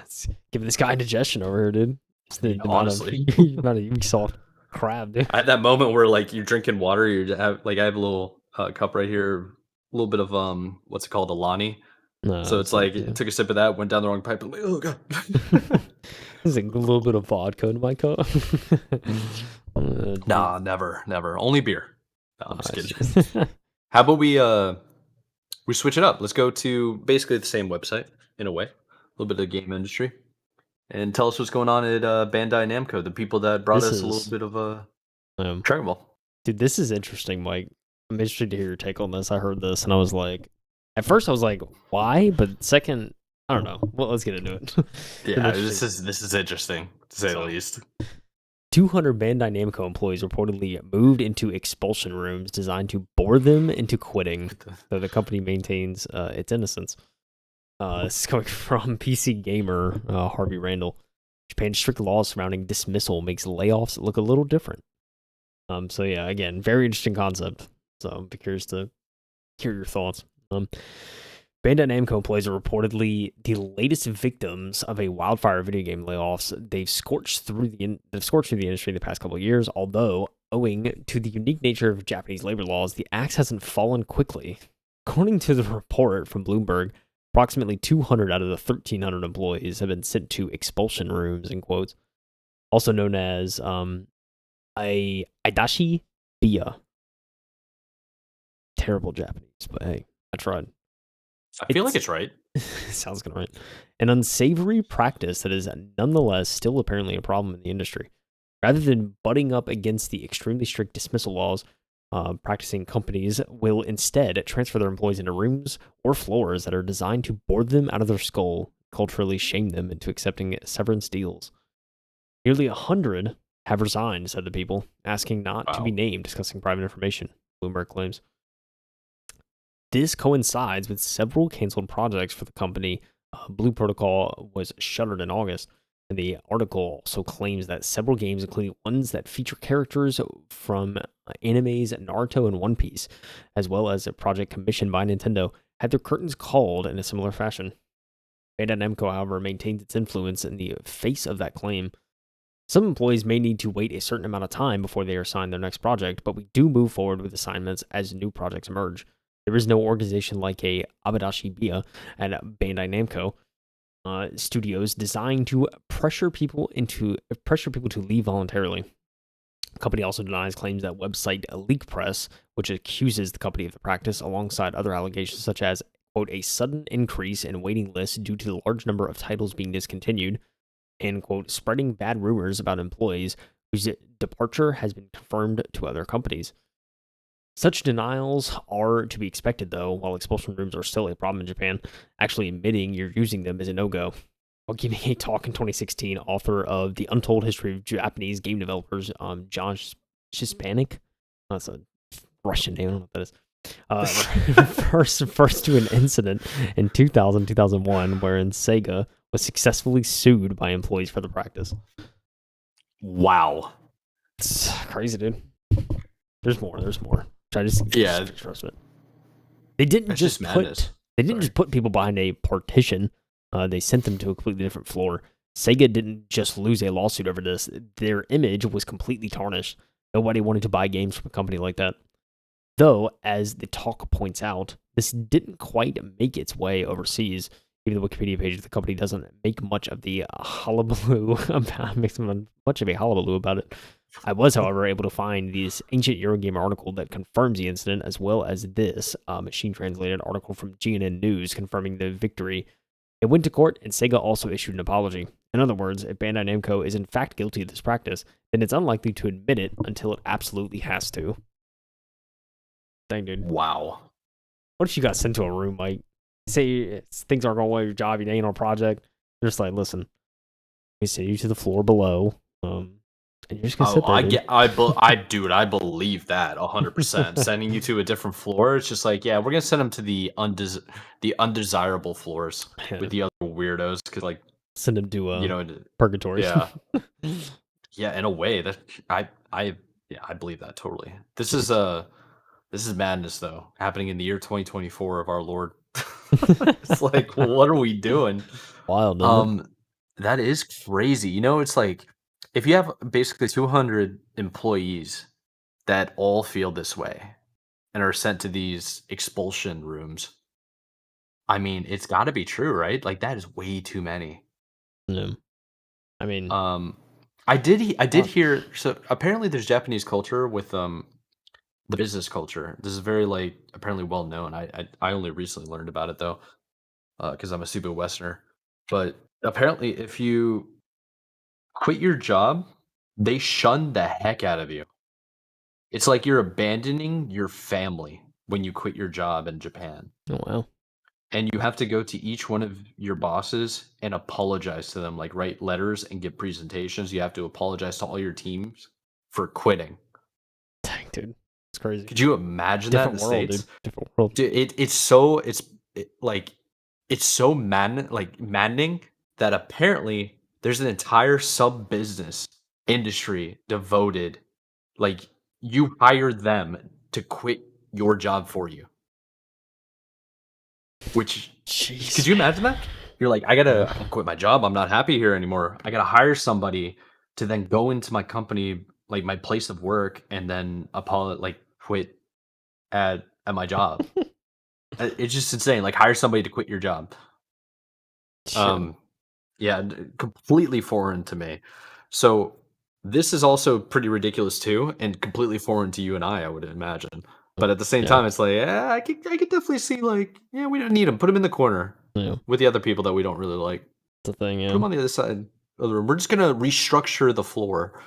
It's giving this guy indigestion over here, dude. Just the Yeah, amount of honestly. amount of Ubisoft crap, dude. I had that moment where like you're drinking water, I have a little cup right here, a little bit of what's it called, Alani. No, So it's it's like like yeah. it took a sip of that, went down the wrong pipe. I'm like, oh god. There's like a little bit of vodka in my cup. Dude. Nah, never, never. Only beer. No, I'm just kidding. It's How about we switch it up? Let's go to basically the same website in a way, a little bit of the game industry, and tell us what's going on at Bandai Namco, the people that brought this us a little is bit of um Dragon Ball. dude, this is interesting, Mike. I'm interested to hear your take on this. I heard this and I was like, at first I was like, why? But second, I don't know. Well, let's get into it. It's an Yeah, interesting. this is interesting to say the So, least. 200 Bandai Namco employees reportedly moved into expulsion rooms designed to bore them into quitting, though the company maintains its innocence. This is coming from PC Gamer, Harvey Randall. Japan's strict laws surrounding dismissal makes layoffs look a little different. So yeah, again, very interesting concept. So I'm curious to hear your thoughts. Bandai Namco employees are reportedly the latest victims of a wildfire video game layoffs. They've scorched through the industry in the past couple of years. Although, owing to the unique nature of Japanese labor laws, the axe hasn't fallen quickly. According to the report from Bloomberg, approximately 200 out of the 1,300 employees have been sent to expulsion rooms, in quotes, also known as a Aidashi Biya. Terrible Japanese, but hey, I tried. I feel like it's right. Sounds good, right? An unsavory practice that is nonetheless still apparently a problem in the industry. Rather than butting up against the extremely strict dismissal laws, practicing companies will instead transfer their employees into rooms or floors that are designed to bore them out of their skull, culturally shame them into accepting severance deals. Nearly 100 have resigned, said the people, asking not to be Wow. named, discussing private information, Bloomberg claims. This coincides with several canceled projects for the company. Blue Protocol was shuttered in August, and the article also claims that several games, including ones that feature characters from animes Naruto and One Piece, as well as a project commissioned by Nintendo, had their curtains called in a similar fashion. Bandai Namco, however, maintains its influence in the face of that claim. Some employees may need to wait a certain amount of time before they are assigned their next project, but we do move forward with assignments as new projects emerge. There is no organization like a Abadashi Biya and Bandai Namco studios designed to pressure people to leave voluntarily. The company also denies claims that website Leak Press, which accuses the company of the practice, alongside other allegations such as, quote, a sudden increase in waiting lists due to the large number of titles being discontinued, and, quote, spreading bad rumors about employees whose departure has been confirmed to other companies. Such denials are to be expected, though. While expulsion rooms are still a problem in Japan, actually admitting you're using them is a no-go. While giving a talk in 2016, author of The Untold History of Japanese Game Developers, John Hispanic, that's a Russian name. I don't know what that is. First to an incident in 2001 wherein Sega was successfully sued by employees for the practice. Wow. It's crazy, dude. There's more. Try to trust it. They didn't just put people behind a partition. They sent them to a completely different floor. Sega didn't just lose a lawsuit over this. Their image was completely tarnished. Nobody wanted to buy games from a company like that. Though, as the talk points out, this didn't quite make its way overseas. Even the Wikipedia page of the company doesn't make much of the hullabaloo about it. I was, however, able to find this ancient Eurogamer article that confirms the incident, as well as this machine-translated article from GNN News confirming the victory. It went to court, and Sega also issued an apology. In other words, if Bandai Namco is in fact guilty of this practice, then it's unlikely to admit it until it absolutely has to. Dang, dude. Wow. What if you got sent to a room, like, say things aren't going well with your job, you ain't on a project, they're just like, listen, we send you to the floor below, and you're just gonna sit there. I believe that 100%. Sending you to a different floor, it's just like, yeah, we're gonna send them to the undesirable floors with the other weirdos, because like send them to purgatory. Yeah, yeah. In a way, that I believe that totally. This is madness, though, happening in the year 2024 of our Lord. It's like, what are we doing? Wild, isn't it? That is crazy. You know, it's like, if you have basically 200 employees that all feel this way and are sent to these expulsion rooms, I mean, it's got to be true, right? Like, that is way too many. Yeah. I mean, I did hear. So apparently, there's Japanese culture with the business culture. This is very like apparently well known. I only recently learned about it though, because I'm a super Westerner. But apparently, if you quit your job, they shun the heck out of you. It's like you're abandoning your family when you quit your job in Japan. Oh wow. And you have to go to each one of your bosses and apologize to them, like write letters and give presentations. You have to apologize to all your teams for quitting. Dang, dude. It's crazy. Could you imagine that in the States? Dude. Different world. Dude, it's so maddening that apparently there's an entire sub business industry devoted, like, you hire them to quit your job for you. Which, jeez, could you imagine that? You're like, I gotta quit my job. I'm not happy here anymore. I gotta hire somebody to then go into my company, like my place of work, and then quit at my job. It's just insane. Like, hire somebody to quit your job. Sure. Yeah, completely foreign to me. So this is also pretty ridiculous too, and completely foreign to you and I would imagine. But at the same time, it's like, yeah, I could definitely see, like, yeah, we don't need him. Put him in the corner with the other people that we don't really like. The thing, yeah. Put him on the other side of the room. We're just gonna restructure the floor,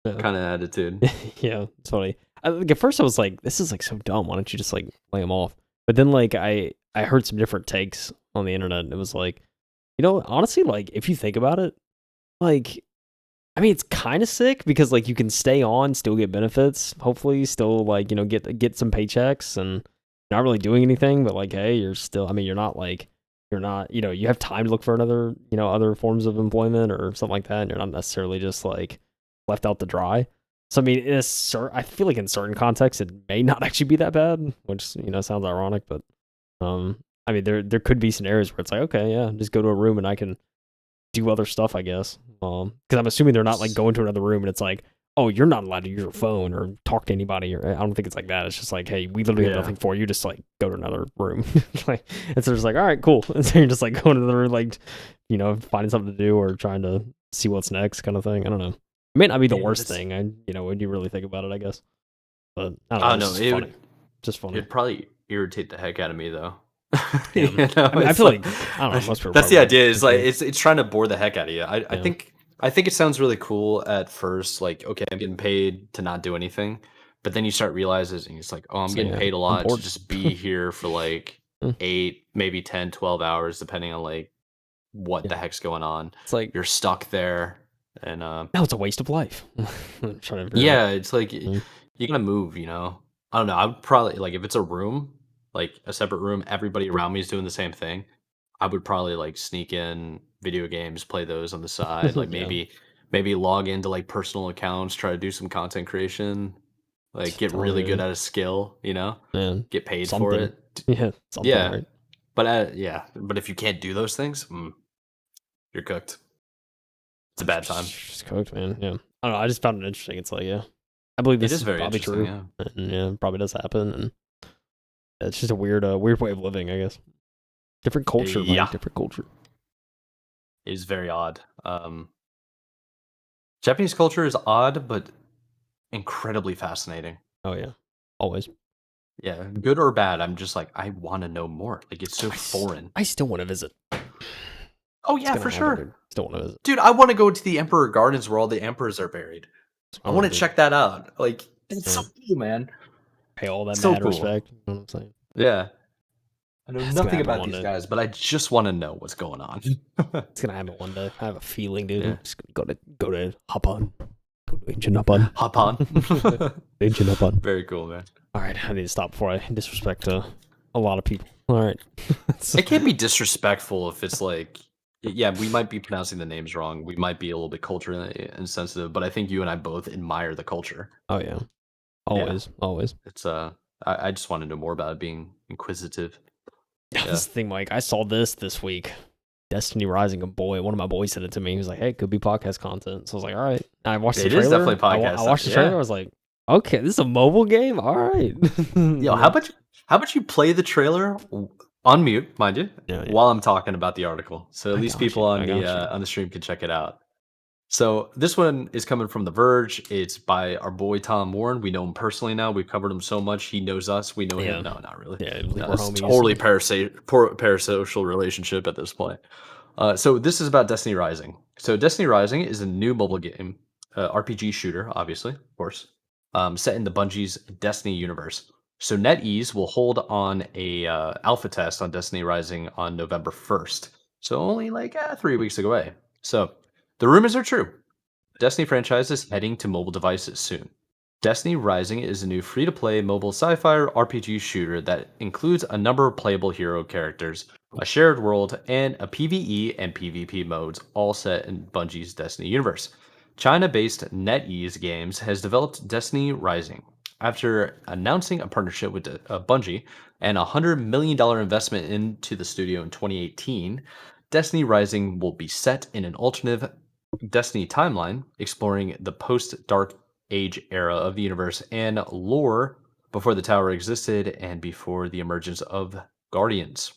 kind of attitude. Yeah, it's funny. At first, I was like, this is like so dumb. Why don't you just like lay him off? But then, like, I heard some different takes on the internet, and it was like, you know, honestly, like, if you think about it, like, I mean, it's kind of sick because, like, you can stay on, still get benefits, hopefully, still, like, you know, get some paychecks and not really doing anything, but, like, hey, you're still, I mean, you're not, you know, you have time to look for another, you know, other forms of employment or something like that, and you're not necessarily just, like, left out to dry. So, I mean, I feel like in certain contexts, it may not actually be that bad, which, you know, sounds ironic, but, I mean, there could be scenarios where it's like, okay, yeah, just go to a room and I can do other stuff, I guess. Because I'm assuming they're not like going to another room and it's like, oh, you're not allowed to use your phone or talk to anybody. Or I don't think it's like that. It's just like, hey, we literally have nothing for you. Just like go to another room. Like, and so it's like, all right, cool. And so you're just like going to the room, like, you know, finding something to do or trying to see what's next, kind of thing. I don't know. It may not be the worst thing. You know, when you really think about it, I guess. But I don't know. It's funny. Just funny. It'd probably irritate the heck out of me though. You know, I mean, I feel like I don't know. Most people that's the idea. Is like it's trying to bore the heck out of you. I think it sounds really cool at first. Like, okay, I'm getting paid to not do anything, but then you start realizing it's like, oh, I'm getting paid a lot to just be here for like 8, maybe 10, 12 hours, depending on like what the heck's going on. It's like you're stuck there, and now it's a waste of life. yeah, it's like you gotta move, you know. I don't know. I would probably like if it's a room, like a separate room, everybody around me is doing the same thing. I would probably like sneak in video games, play those on the side, like Yeah, maybe log into like personal accounts, try to do some content creation, like get telling really good you, at a skill, man, get paid for something. it. Yeah, something, Yeah, right? but yeah, but if you can't do those things, you're cooked. It's a bad time. Just cooked, man. Yeah, I don't know. I just found it interesting. It's like, yeah, I believe It this is is very probably interesting. true, Yeah, and yeah, it probably does happen, and it's just a weird way of living, I guess. Different culture, Mike. yeah, Different culture. it is very odd. Japanese culture is odd, but incredibly fascinating. Oh yeah, always. Yeah, good or bad, I'm just like, I wanna know more, like, it's so foreign. I still want to visit. Oh, It's yeah, gonna for happen, sure. dude. Still want to visit. Dude, I wanna go to the Emperor Gardens where all the emperors are buried. That's I what I wanna want to do. check that out, like, it's so Yeah. cool, man. Pay all that So mad cool. respect. You know what I'm saying? Yeah. I know It's gonna nothing happen about one these day. guys, but I just wanna know what's going on. It's gonna happen one day. I have a feeling, dude. Yeah. I'm just gonna go to hop on. Go to ancient hop on. Hop on. Ancient hop on. Very cool, man. All right, I need to stop before I disrespect a lot of people. All right. So- It can't be disrespectful if it's like yeah, we might be pronouncing the names wrong, we might be a little bit culturally insensitive, but I think you and I both admire the culture. oh yeah, Yeah. always, always. It's I just want to know more about it, being inquisitive. This Yeah. is the thing, Mike. I saw this week. Destiny Rising, a boy. One of my boys sent it to me. He was like, "Hey, it could be podcast content." So I was like, "All right." And I watched the It is trailer. definitely podcast I watched stuff, the trailer. yeah. I was like, "Okay, this is a mobile game. All right." Yo, how about you play the trailer on mute, mind you, Yeah, yeah. while I'm talking about the article, so at I least got people you. I got you. on the stream can check it out. So this one is coming from The Verge. It's by our boy Tom Warren. We know him personally now. We've covered him so much. He knows us. We know him. Yeah, No, not really. yeah. No, We're it's homies. totally parasocial relationship at this point. So this is about Destiny Rising. So Destiny Rising is a new mobile game, RPG shooter, obviously, of course, set in the Bungie's Destiny universe. So NetEase will hold on a alpha test on Destiny Rising on November 1st. So only like 3 weeks away. So the rumors are true. Destiny franchise is heading to mobile devices soon. Destiny Rising is a new free to play mobile sci fi RPG shooter that includes a number of playable hero characters, a shared world, and a PvE and PvP modes, all set in Bungie's Destiny universe. China based NetEase Games has developed Destiny Rising. After announcing a partnership with Bungie and a $100 million investment into the studio in 2018, Destiny Rising will be set in an alternate Destiny timeline, exploring the post Dark Age era of the universe and lore before the tower existed and before the emergence of Guardians.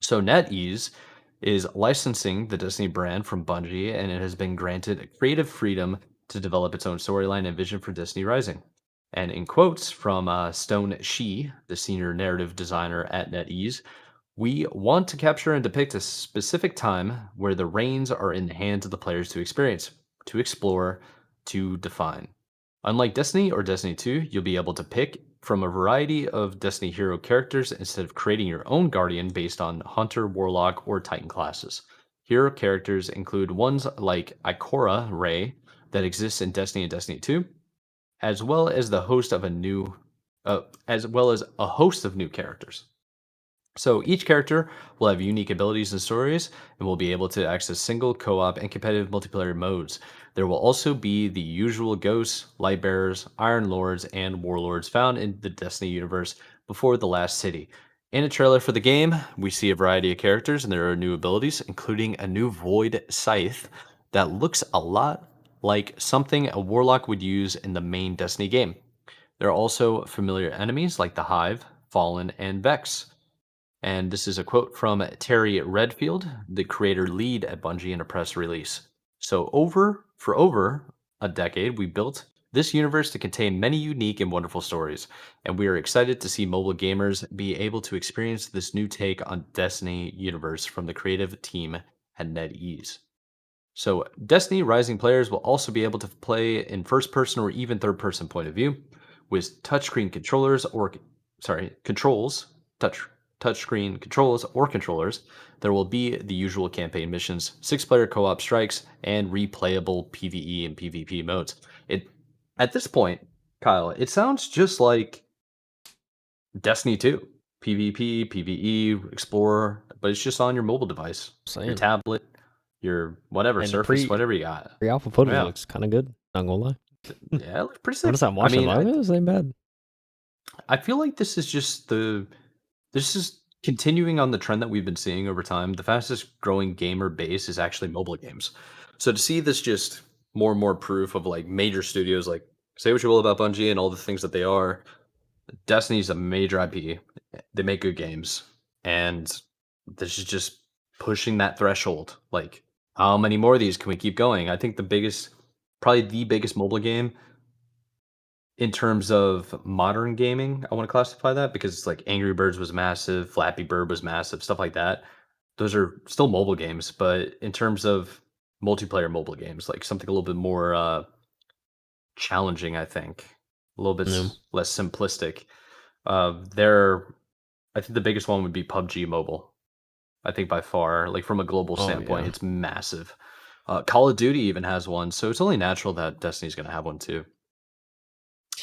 So NetEase is licensing the Destiny brand from Bungie, and it has been granted creative freedom to develop its own storyline and vision for Destiny Rising. And in quotes from Stone Shi, the senior narrative designer at NetEase, we want to capture and depict a specific time where the reins are in the hands of the players to experience, to explore, to define. Unlike Destiny or Destiny 2, you'll be able to pick from a variety of Destiny hero characters instead of creating your own Guardian based on Hunter, Warlock, or Titan classes. Hero characters include ones like Ikora Rey that exists in Destiny and Destiny 2, as well as the host of a new as well as a host of new characters. So each character will have unique abilities and stories, and will be able to access single, co-op, and competitive multiplayer modes. There will also be the usual ghosts, lightbearers, iron lords, and warlords found in the Destiny universe before the last city. In a trailer for the game, we see a variety of characters, and there are new abilities, including a new Void Scythe that looks a lot like something a warlock would use in the main Destiny game. There are also familiar enemies like the Hive, Fallen, and Vex. And this is a quote from Terry Redfield, the creator lead at Bungie, in a press release. So, over a decade, we built this universe to contain many unique and wonderful stories, and we are excited to see mobile gamers be able to experience this new take on Destiny universe from the creative team at NetEase. So, Destiny Rising players will also be able to play in first person or even third person point of view with touchscreen controllers or controls, touchscreen controls or controllers. There will be the usual campaign missions, six-player co-op strikes, and replayable PvE and PvP modes. It At this point, Kyle, it sounds just like Destiny 2, PvP, PvE, Explorer, but it's just on your mobile device, your Saying. tablet, your whatever, And the Surface, whatever you got. pre-alpha footage Yeah. looks kind of good. Not gonna lie. Yeah, it looks pretty sick. Notice I'm I watching mean, live. It ain't bad. I feel like this is continuing on the trend that we've been seeing over time. The fastest growing gamer base is actually mobile games. So to see this just more and more proof of like major studios, like say what you will about Bungie and all the things that they are, Destiny's a major IP. They make good games, and this is just pushing that threshold. Like, how many more of these can we keep going? I think probably the biggest mobile game in terms of modern gaming, I want to classify that because it's like Angry Birds was massive, Flappy Bird was massive, stuff like that. Those are still mobile games, but in terms of multiplayer mobile games, like something a little bit more challenging, I think, a little bit Yeah. less simplistic. There, I think the biggest one would be PUBG Mobile. I think by far, like from a global Oh standpoint, yeah. it's massive. Call of Duty even has one, so it's only natural that Destiny's going to have one too.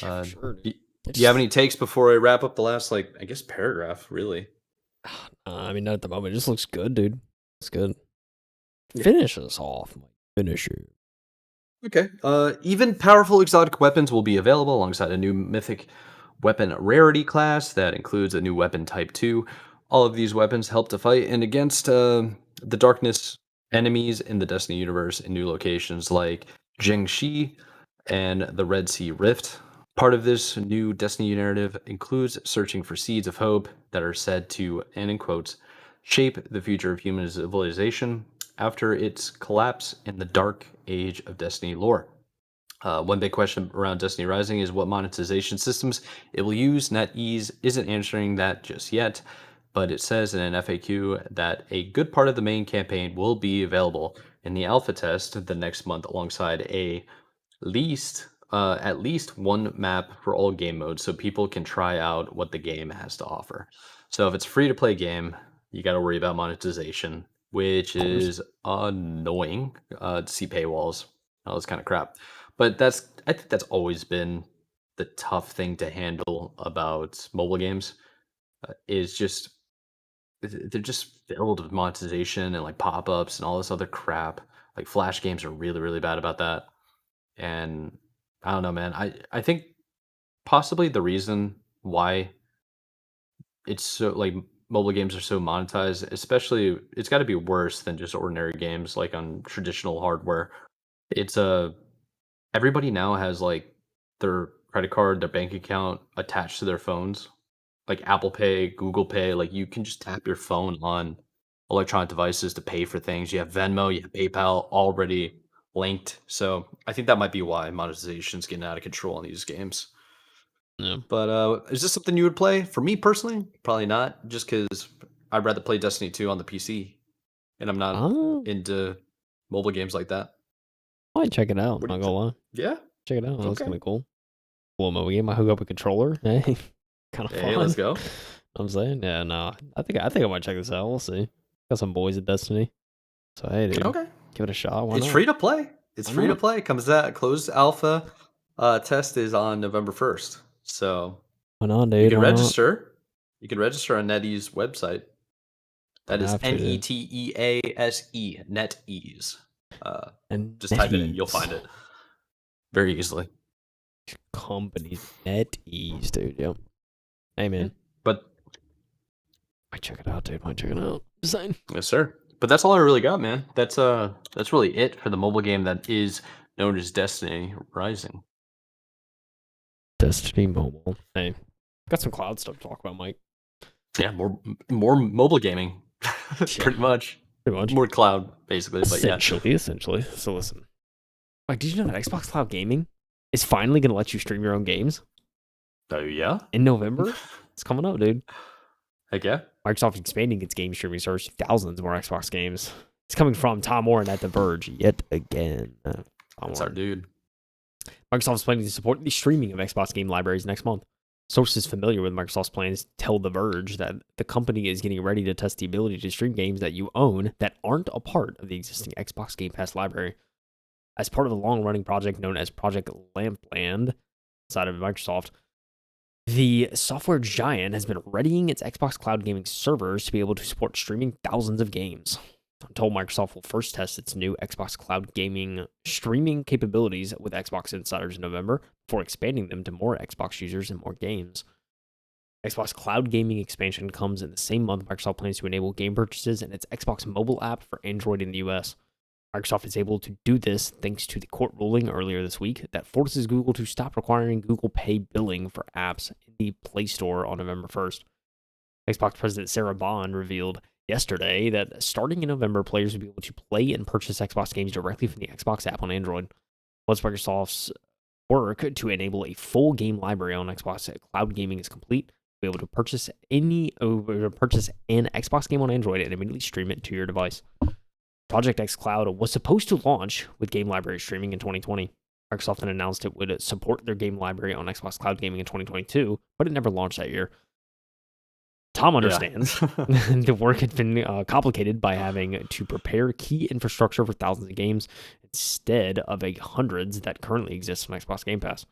Yeah, for Uh, sure, dude. y- do you have It's, any takes before I wrap up the last, like, I guess, paragraph? Really? I mean, not at the moment. It just looks good, dude. It's good. Yeah. Finish us off, Mike. Finish it. Okay. Even powerful exotic weapons will be available alongside a new mythic weapon rarity class that includes a new weapon type 2. All of these weapons help to fight and against the darkness enemies in the Destiny universe in new locations like Jingxi and the Red Sea Rift. Part of this new Destiny narrative includes searching for seeds of hope that are said to, and in quotes, shape the future of human civilization after its collapse in the dark age of Destiny lore. One big question around Destiny Rising is what monetization systems it will use. NetEase isn't answering that just yet, but it says in an FAQ that a good part of the main campaign will be available in the alpha test the next month alongside at least one map for all game modes so people can try out what the game has to offer. So if it's a free to play game, you got to worry about monetization, which Of course. is annoying to see paywalls, all this kind of crap. But I think that's always been the tough thing to handle about mobile games is just they're just filled with monetization and like pop-ups and all this other crap. Like Flash games are really, really bad about that. And I don't know, man. I think possibly the reason why it's so like mobile games are so monetized, especially it's got to be worse than just ordinary games like on traditional hardware. It's everybody now has like their credit card, their bank account attached to their phones, like Apple Pay, Google Pay. Like you can just tap your phone on electronic devices to pay for things. You have Venmo, you have PayPal already linked. So I think that might be why monetization's getting out of control in these games. Yeah. But is this something you would play? For me personally, probably not. Just because I'd rather play Destiny 2 on the PC, and I'm not I into mobile games like that. might check it out. What do Not you gonna think? lie. Yeah. Check it out. That's Okay. kind of cool. Cool mobile game. I hook up a controller. Hey, kind of Hey, let's fun. go. I'm saying, yeah, no. I think I might check this out. We'll see. Got some boys at Destiny. So hey, dude, Okay. give it a shot. Why It's not? free to play. It's Why free to not? play. Comes out closed alpha test is on November 1st. So Why not, you dude? can Why not? register. You can register on NetEase website. That Gonna is have to, dude. NETEASE. NetEase. Uh, And just type it in. You'll find NetEase it very easily. companies, NetEase, dude. Yep. Hey, Yeah. man, But might check it out, dude. Might check it out. Just saying. yes, sir. But that's all I really got, man. That's really it for the mobile game that is known as Destiny Rising. Destiny Mobile. Hey, got some cloud stuff to talk about, Mike. Yeah, more mobile gaming, Yeah, pretty much. pretty much. More cloud, basically. But yeah, Essentially. So listen, Mike, did you know that Xbox Cloud Gaming is finally gonna let you stream your own games oh yeah, in November? It's coming up, dude. heck yeah. Microsoft expanding its game streaming service to thousands more Xbox games. It's coming from Tom Warren at The Verge yet again. Tom That's our Warren. dude. Microsoft is planning to support the streaming of Xbox game libraries next month. Sources familiar with Microsoft's plans tell The Verge that the company is getting ready to test the ability to stream games that you own that aren't a part of the existing Xbox Game Pass library. As part of a long-running project known as Project Lampland, inside of Microsoft, The software giant has been readying its Xbox Cloud Gaming servers to be able to support streaming thousands of games. I'm told Microsoft will first test its new Xbox Cloud Gaming streaming capabilities with Xbox insiders in November before expanding them to more Xbox users and more games. Xbox Cloud Gaming expansion comes in the same month Microsoft plans to enable game purchases in its Xbox mobile app for Android in the US. Microsoft is able to do this thanks to the court ruling earlier this week that forces Google to stop requiring Google Pay billing for apps in the Play Store on November 1st. Xbox President Sarah Bond revealed yesterday that starting in November, players will be able to play and purchase Xbox games directly from the Xbox app on Android. Once Microsoft's work to enable a full game library on Xbox Cloud Gaming is complete, you'll be able to purchase an Xbox game on Android and immediately stream it to your device. Project X Cloud was supposed to launch with game library streaming in 2020. Microsoft then announced it would support their game library on Xbox Cloud Gaming in 2022, but it never launched that year. Tom understands the work had been complicated by having to prepare key infrastructure for thousands of games instead of hundreds that currently exist on Xbox Game Pass.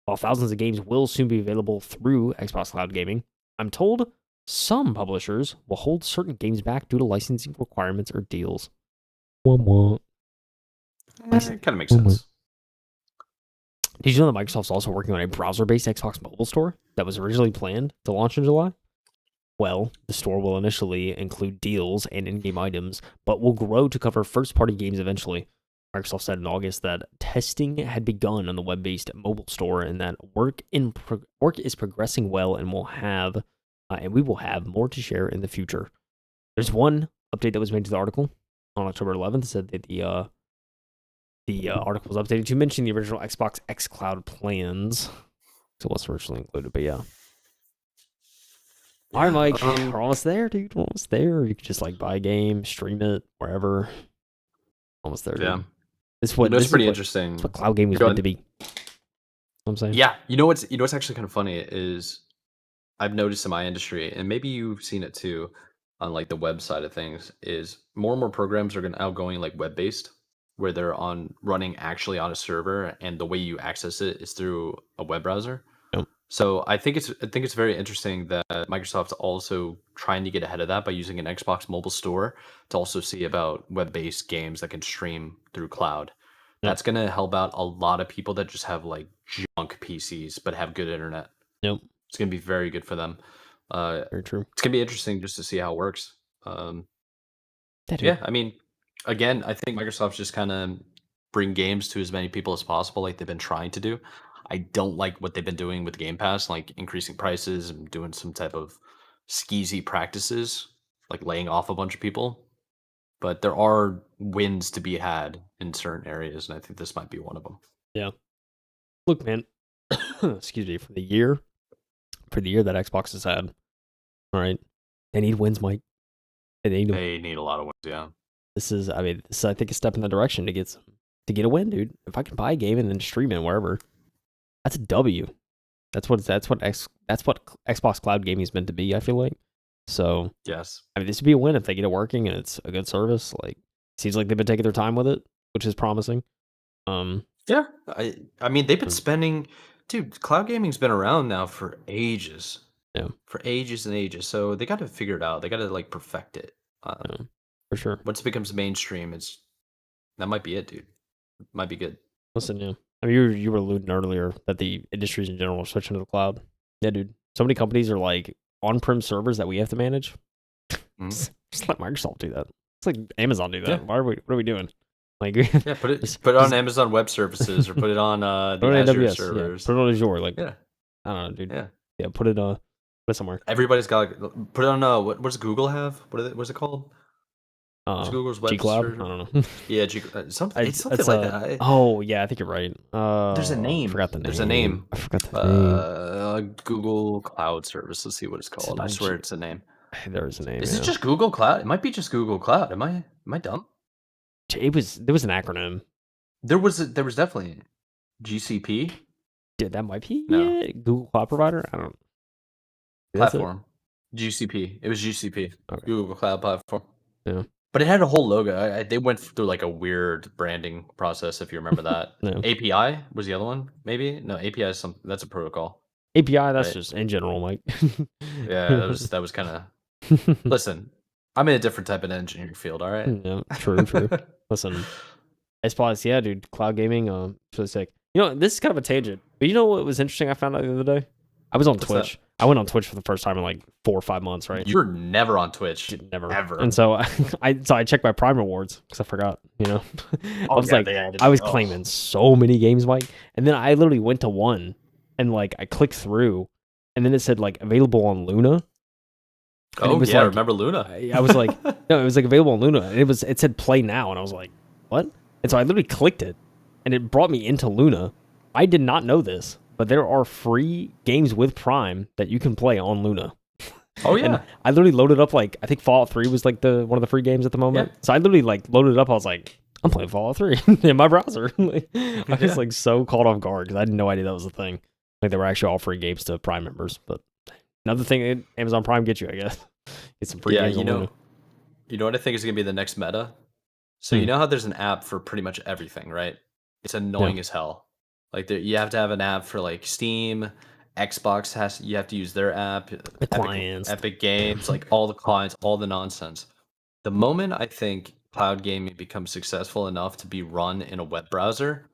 While thousands of games will soon be available through Xbox Cloud Gaming, I'm told some publishers will hold certain games back due to licensing requirements or deals. It kind of makes sense. Did you know that Microsoft's also working on a browser-based Xbox mobile store that was originally planned to launch in July? Well, the store will initially include deals and in-game items, but will grow to cover first-party games eventually. Microsoft said in August that testing had begun on the web-based mobile store and that work is progressing well and we will have more to share in the future. There's one update that was made to the article on October 11th. It said that the article was updated to mention the original Xbox X Cloud plans. So it wasn't originally included, but yeah. All right, Mike, we're almost there, dude. We're almost there. You can just buy a game, stream it, wherever. Almost there, dude. Yeah. It's pretty interesting. It's what cloud gaming is meant to be. You know what I'm saying? Yeah. You know what's actually kind of funny is I've noticed in my industry, and maybe you've seen it too, on the web side of things, is more and more programs are going web based, where they're running actually on a server, and the way you access it is through a web browser. Yep. So I think it's very interesting that Microsoft's also trying to get ahead of that by using an Xbox mobile store to also see about web-based games that can stream through cloud. Yep. That's gonna help out a lot of people that just have junk PCs but have good internet. Yep. It's gonna be very good for them. Very true. It's gonna be interesting just to see how it works. That Yeah, I mean, again, I think Microsoft's just kind of bring games to as many people as possible, like they've been trying to do. I don't like what they've been doing with Game Pass, like increasing prices and doing some type of skeezy practices, like laying off a bunch of people. But there are wins to be had in certain areas, and I think this might be one of them. Yeah. Look, man, excuse me, for the year that Xbox has had, all right, they need wins, Mike. They need a lot of wins, yeah. This is, I think, a step in the direction to get a win, dude. If I can buy a game and then stream it wherever, that's a W. That's what Xbox Cloud Gaming is meant to be, I feel like. So yes, this would be a win if they get it working and it's a good service. Seems like they've been taking their time with it, which is promising. Yeah, I mean they've been spending, dude. Cloud gaming's been around now for ages. Yeah, for ages and ages. So they got to figure it out. They got to perfect it. Yeah, for sure. Once it becomes mainstream, that might be it, dude. It might be good. Listen, yeah. I mean, you were alluding earlier that the industries in general are switching to the cloud. Yeah, dude. So many companies are on-prem servers that we have to manage. Just let Microsoft do that. It's like Amazon do that. Yeah. What are we doing? Yeah, put it on Amazon Web Services or put it on the Azure AWS, servers. Yeah. Put it on Azure. Yeah. I don't know, dude. Yeah. Put it somewhere. Everybody's got put it on what does Google have? What's it called? What's Google's web G-Cloud? server? I don't know. Yeah, something like that. Oh yeah, I think you're right. There's a name. I forgot the name. There's a name. I forgot the name. Google Cloud Service. Let's see what it's called. I swear it's a name. There is a name. Is it just Google Cloud? It might be just Google Cloud. Am I dumb? There was an acronym. There was definitely GCP. Yeah, that might be Google Cloud Provider. I don't know. Platform. GCP. It was GCP. Okay. Google Cloud Platform. Yeah. But it had a whole logo. They went through a weird branding process, if you remember that. No. API was the other one, maybe? No, API is that's a protocol. API, that's right? just in general, Mike. Yeah, that was kind of. Listen, I'm in a different type of engineering field. All right. Yeah, true. Listen, S Plus, yeah, dude. Cloud gaming, it's really sick. This is kind of a tangent, but you know what was interesting? I found out the other day. I was on What's that? Twitch. I went on Twitch for the first time in like 4 or 5 months, right? You're never on Twitch, Never. ever. And so I checked my Prime rewards because I forgot. I Oh was yeah, like, I was claiming so many games, Mike, and then I literally went to one, and like I clicked through, and then it said like available on Luna. And Oh it was yeah, like, remember Luna? I was like, no, it was like available on Luna, and it said play now, and I was like, what? And so I literally clicked it, and it brought me into Luna. I did not know this, but there are free games with Prime that you can play on Luna. Oh yeah. And I literally loaded up like I think Fallout 3 was like one of the free games at the moment. Yeah. So I literally like loaded it up. I was like, I'm playing Fallout 3 in my browser. I was like so caught off guard because I had no idea that was a thing. Like they were actually all free games to Prime members. But another thing Amazon Prime gets you, I guess, get some free games on Luna. You know what I think is gonna be the next meta? So you know how there's an app for pretty much everything, right? It's annoying as hell. Like you have to have an app for like Steam, Xbox you have to use their app, The clients, Epic Games, like all the clients, all the nonsense. The moment I think cloud gaming becomes successful enough to be run in a web browser,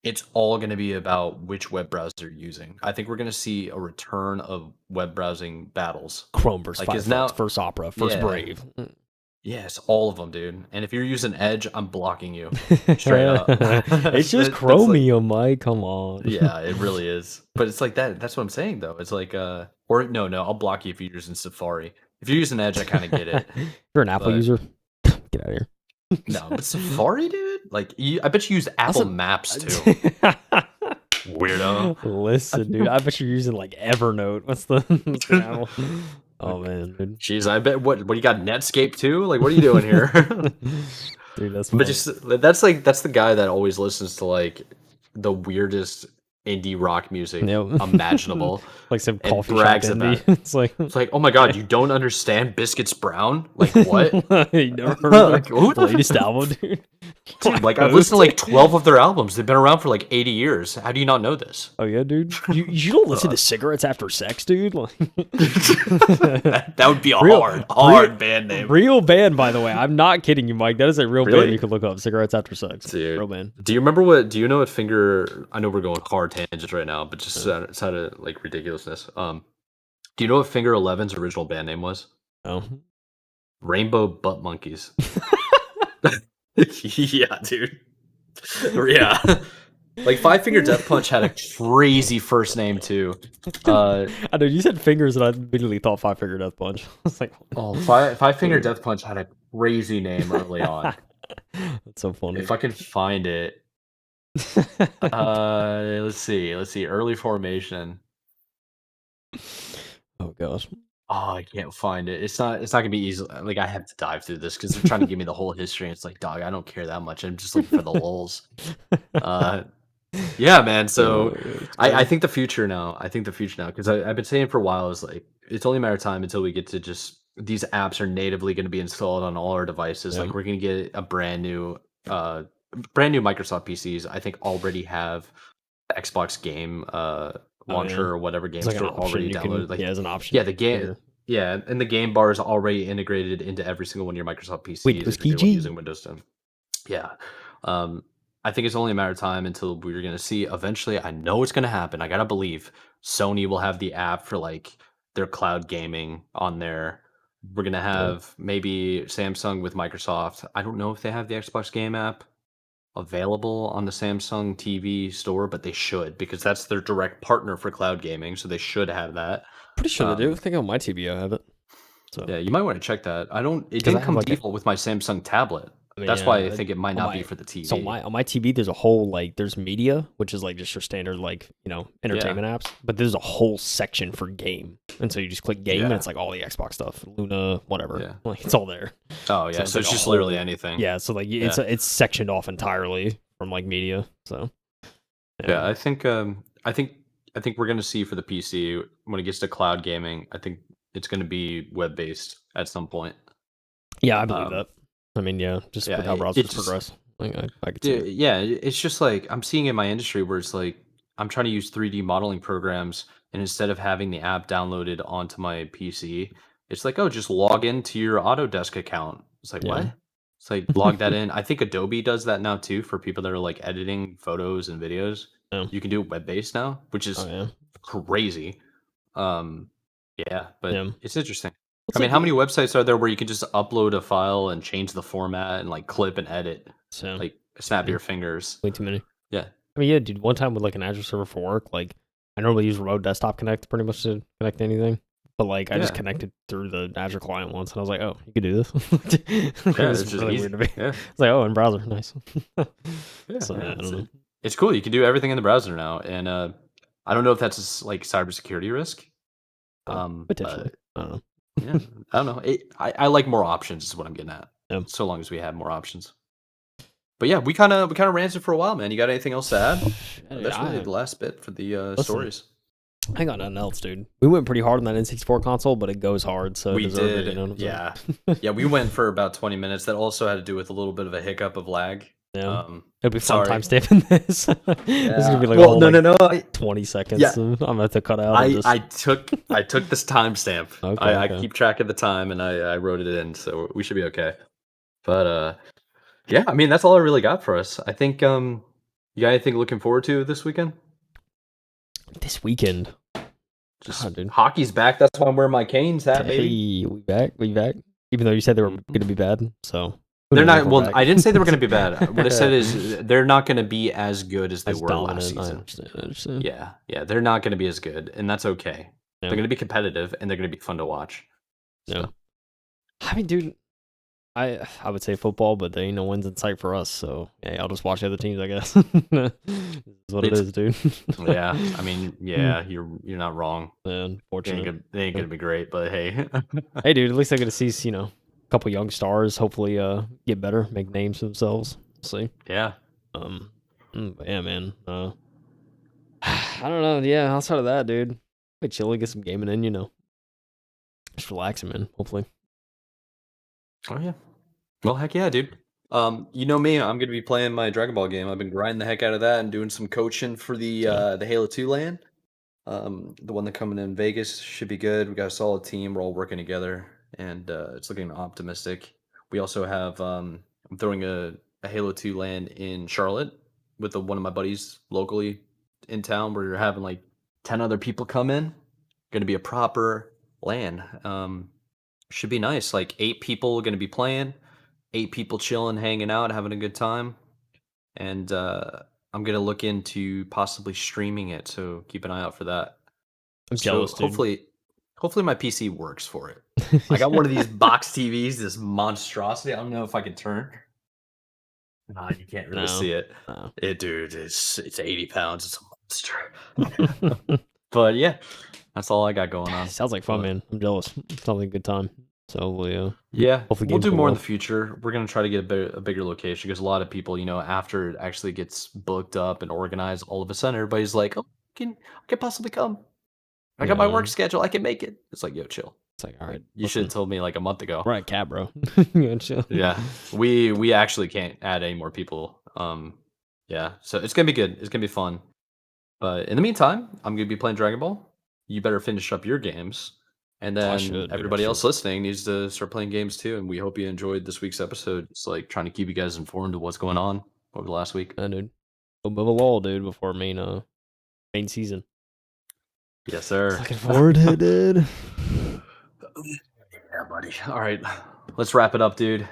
it's all going to be about which web browser you're using. I think we're going to see a return of web browsing battles. Chrome versus Like Firefox, first Opera, first Brave. Yes, all of them, dude. And if you're using Edge, I'm blocking you straight up. It's just Chromium, Mike. Come on. Yeah, it really is. But it's like that. That's what I'm saying, though. It's like, or no, I'll block you if you're using Safari. If you're using Edge, I kind of get it. If you're an Apple user, get out of here. No, but Safari, dude. Like, I bet you use Apple Maps too. Weirdo. Listen, dude. I bet you're using like Evernote. What's the Apple? Oh man, dude. Jeez, I bet what you got Netscape too? Like, what are you doing here? Dude, that's funny. But that's the guy that always listens to like the weirdest indie rock music imaginable. Like some coffee brags shop about indie. It's like, oh my god, you don't understand Biscuits Brown? Like what? You never heard of like, the latest album, dude? Dude, like I've listened to like 12 of their albums. They've been around for like 80 years. How do you not know this? Oh yeah, dude. You don't listen to Cigarettes After Sex, dude? Like that would be a hard band name. Real band, by the way. I'm not kidding you, Mike. That is a real band you can look up. Cigarettes After Sex. Dude. Real band. Do you know what finger, I know we're going hard tangents right now, but just it's out of like ridiculousness. Do you know what Finger 11's original band name was? Oh. Rainbow Butt Monkeys. Yeah, dude. Yeah. Like Five Finger Death Punch had a crazy first name too. I know you said fingers and I immediately thought Five Finger Death Punch. I was like, Five Finger Death Punch had a crazy name early on. That's so funny. If I can find it. Let's see. Early formation. Oh gosh. Oh, I can't find it. It's not gonna be easy. Like I have to dive through this because they're trying to give me the whole history. And it's like, dog, I don't care that much. I'm just looking for the lulz. Yeah, man. So I think the future now. Because I've been saying for a while is like it's only a matter of time until we get to just these apps are natively going to be installed on all our devices. Like we're going to get a brand new Microsoft PCs. I think already have Xbox game launcher or whatever game store already downloaded. As an option. Yeah, the game. Yeah, and the game bar is already integrated into every single one of your Microsoft PCs. Wait, was using Windows 10. Yeah. I think it's only a matter of time until we're going to see eventually. I know it's going to happen. I got to believe Sony will have the app for like their cloud gaming on there. We're going to have maybe Samsung with Microsoft. I don't know if they have the Xbox game app available on the Samsung TV store, but they should because that's their direct partner for cloud gaming. So they should have that. Pretty sure they do. I think on my TV I have it. So yeah, you might want to check that. It didn't come default with my Samsung tablet. That's why I think it might not be for the TV. So on my TV, there's a whole there's media, which is like just your standard entertainment apps. But there's a whole section for game, and so you just click game, and it's like all the Xbox stuff, Luna, whatever. Yeah. Like it's all there. Oh yeah, so it's just literally anything. Yeah, so it's sectioned off entirely from like media. So yeah, I think we're gonna see for the PC when it gets to cloud gaming. I think it's gonna be web based at some point. Yeah, I believe that. I mean, just with how browsers progress. I could see it. Yeah, it's just like I'm seeing in my industry where it's like I'm trying to use 3D modeling programs, and instead of having the app downloaded onto my PC, it's like, oh, just log into your Autodesk account. It's like, Yeah. what? It's like log that in. I think Adobe does that now too for people that are like editing photos and videos. Yeah. You can do it web-based now, which Oh is yeah. crazy. Yeah, but Yeah. it's interesting. It's I mean, like how many websites are there where you can just upload a file and change the format and like clip and edit, so like snap your fingers? way too many. Yeah, I mean, yeah, dude. One time with like an Azure server for work, like I normally use Remote Desktop Connect pretty much to connect to anything. But like I just yeah, connected through the Azure client once, and I was like, oh, you could do this. It yeah. was It's just really easy. weird to me. Yeah, It's like, oh, in browser, nice. yeah, So yeah. I don't know. It's cool. You can do everything in the browser now, and I don't know if that's like cybersecurity risk. Potentially, But I don't know. yeah, I don't know. I like more options. Is what I'm getting at. Yeah. So long as we have more options. But yeah, we kind of ranted for a while, man. You got anything else to add? That's really the last bit for the Listen, stories. I got nothing else, dude. We went pretty hard on that N64 console, but it goes hard, so We it deserved it, did, you know what I'm yeah, saying? yeah. We went for about 20 minutes. That also had to do with a little bit of a hiccup of lag. Yeah. It'll be fun Sorry. timestamping this. This is gonna be like a Well, whole no, like no. 20 seconds. Yeah. I'm gonna have to cut out. I took this timestamp. Okay, I okay. keep track of the time and I wrote it in, so we should be okay. But yeah, I mean that's all I really got for us. I think you got anything looking forward to this weekend? This weekend. Just God, dude. hockey's back. That's why I'm wearing my Canes hat, baby. Hey, we back. Even though you said they were Mhm. gonna be bad, so who They're knows if not. we're Well, back. I didn't say they were going to be bad. What I said is they're not going to be as good as they as were last dominant. I season. understand. Yeah, yeah, they're not going to be as good, and that's okay. Yeah. They're going to be competitive, and they're going to be fun to watch. Yeah. So. I mean, dude, I would say football, but there ain't no wins in sight for us. So yeah, I'll just watch the other teams, I guess. This is what it is, dude. Yeah, I mean, yeah, you're not wrong. Yeah, unfortunately, They ain't gonna be great, but hey. hey, dude, at least I get to see a couple young stars. Hopefully, get better, make names for themselves. See. Yeah. But yeah, man. I don't know. Yeah, outside of that, dude, be chilling, get some gaming in. Just relaxing, man. Hopefully. Oh yeah. Well, heck yeah, dude. You know me, I'm gonna be playing my Dragon Ball game. I've been grinding the heck out of that and doing some coaching for the Halo 2 LAN. The one that coming in Vegas should be good. We got a solid team. We're all working together, and it's looking optimistic. We also have I'm throwing a Halo 2 LAN in Charlotte with one of my buddies locally in town. Where you're having like 10 other people come in. Going to be a proper LAN. Should be nice. Like 8 people going to be playing, 8 people chilling, hanging out, having a good time, and I'm gonna look into possibly streaming it. So keep an eye out for that. I'm So jealous, dude. hopefully my PC works for it. I got one of these box TVs, this monstrosity. I don't know if I can turn. Nah, you can't really see it. No. Dude, it's 80 pounds. It's a monster. But yeah, that's all I got going on. Sounds like fun, But- man. I'm jealous. Sounds like a good time. So Yeah, hopefully we'll games do go more in well. the future. We're gonna try to get a bigger location because a lot of people, after it actually gets booked up and organized, all of a sudden everybody's like, "Oh, I can possibly come. I got my work schedule. I can make it." It's like, yo, chill. It's like, all right, You should have told me like a month ago. Right, cat, bro. Yeah, chill. Yeah, we actually can't add any more people. Yeah, so it's gonna be good. It's gonna be fun. But in the meantime, I'm gonna be playing Dragon Ball. You better finish up your games. And I then should, dude, I everybody else should. listening needs to start playing games too. And we hope you enjoyed this week's episode. It's like trying to keep you guys informed of what's going on over the last week. Dude. Above a lull, dude, before main season. Yes, sir. Looking forward to it, dude. Yeah, buddy. All right, let's wrap it up, dude.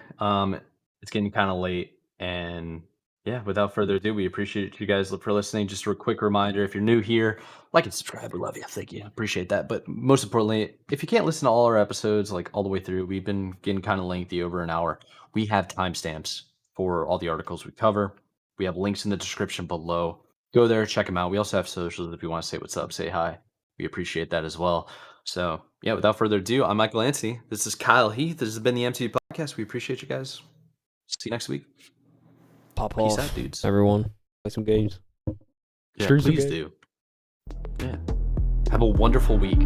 It's getting kind of late, and yeah, without further ado, we appreciate you guys for listening. Just a quick reminder: if you're new here, like and subscribe. We love you. Thank you. Appreciate that. But most importantly, if you can't listen to all our episodes like all the way through, we've been getting kind of lengthy, over an hour. We have timestamps for all the articles we cover. We have links in the description below. Go there, check them out. We also have socials if you want to say what's up, say hi. We appreciate that as well. So, yeah, without further ado, I'm Michael Anthony. This is KyleHeath. This has been the MTV Podcast. We appreciate you guys. See you next week. Pop Peace off, out, dudes. everyone. Play some games. Yeah, Stream some please games. do. Yeah. Have a wonderful week.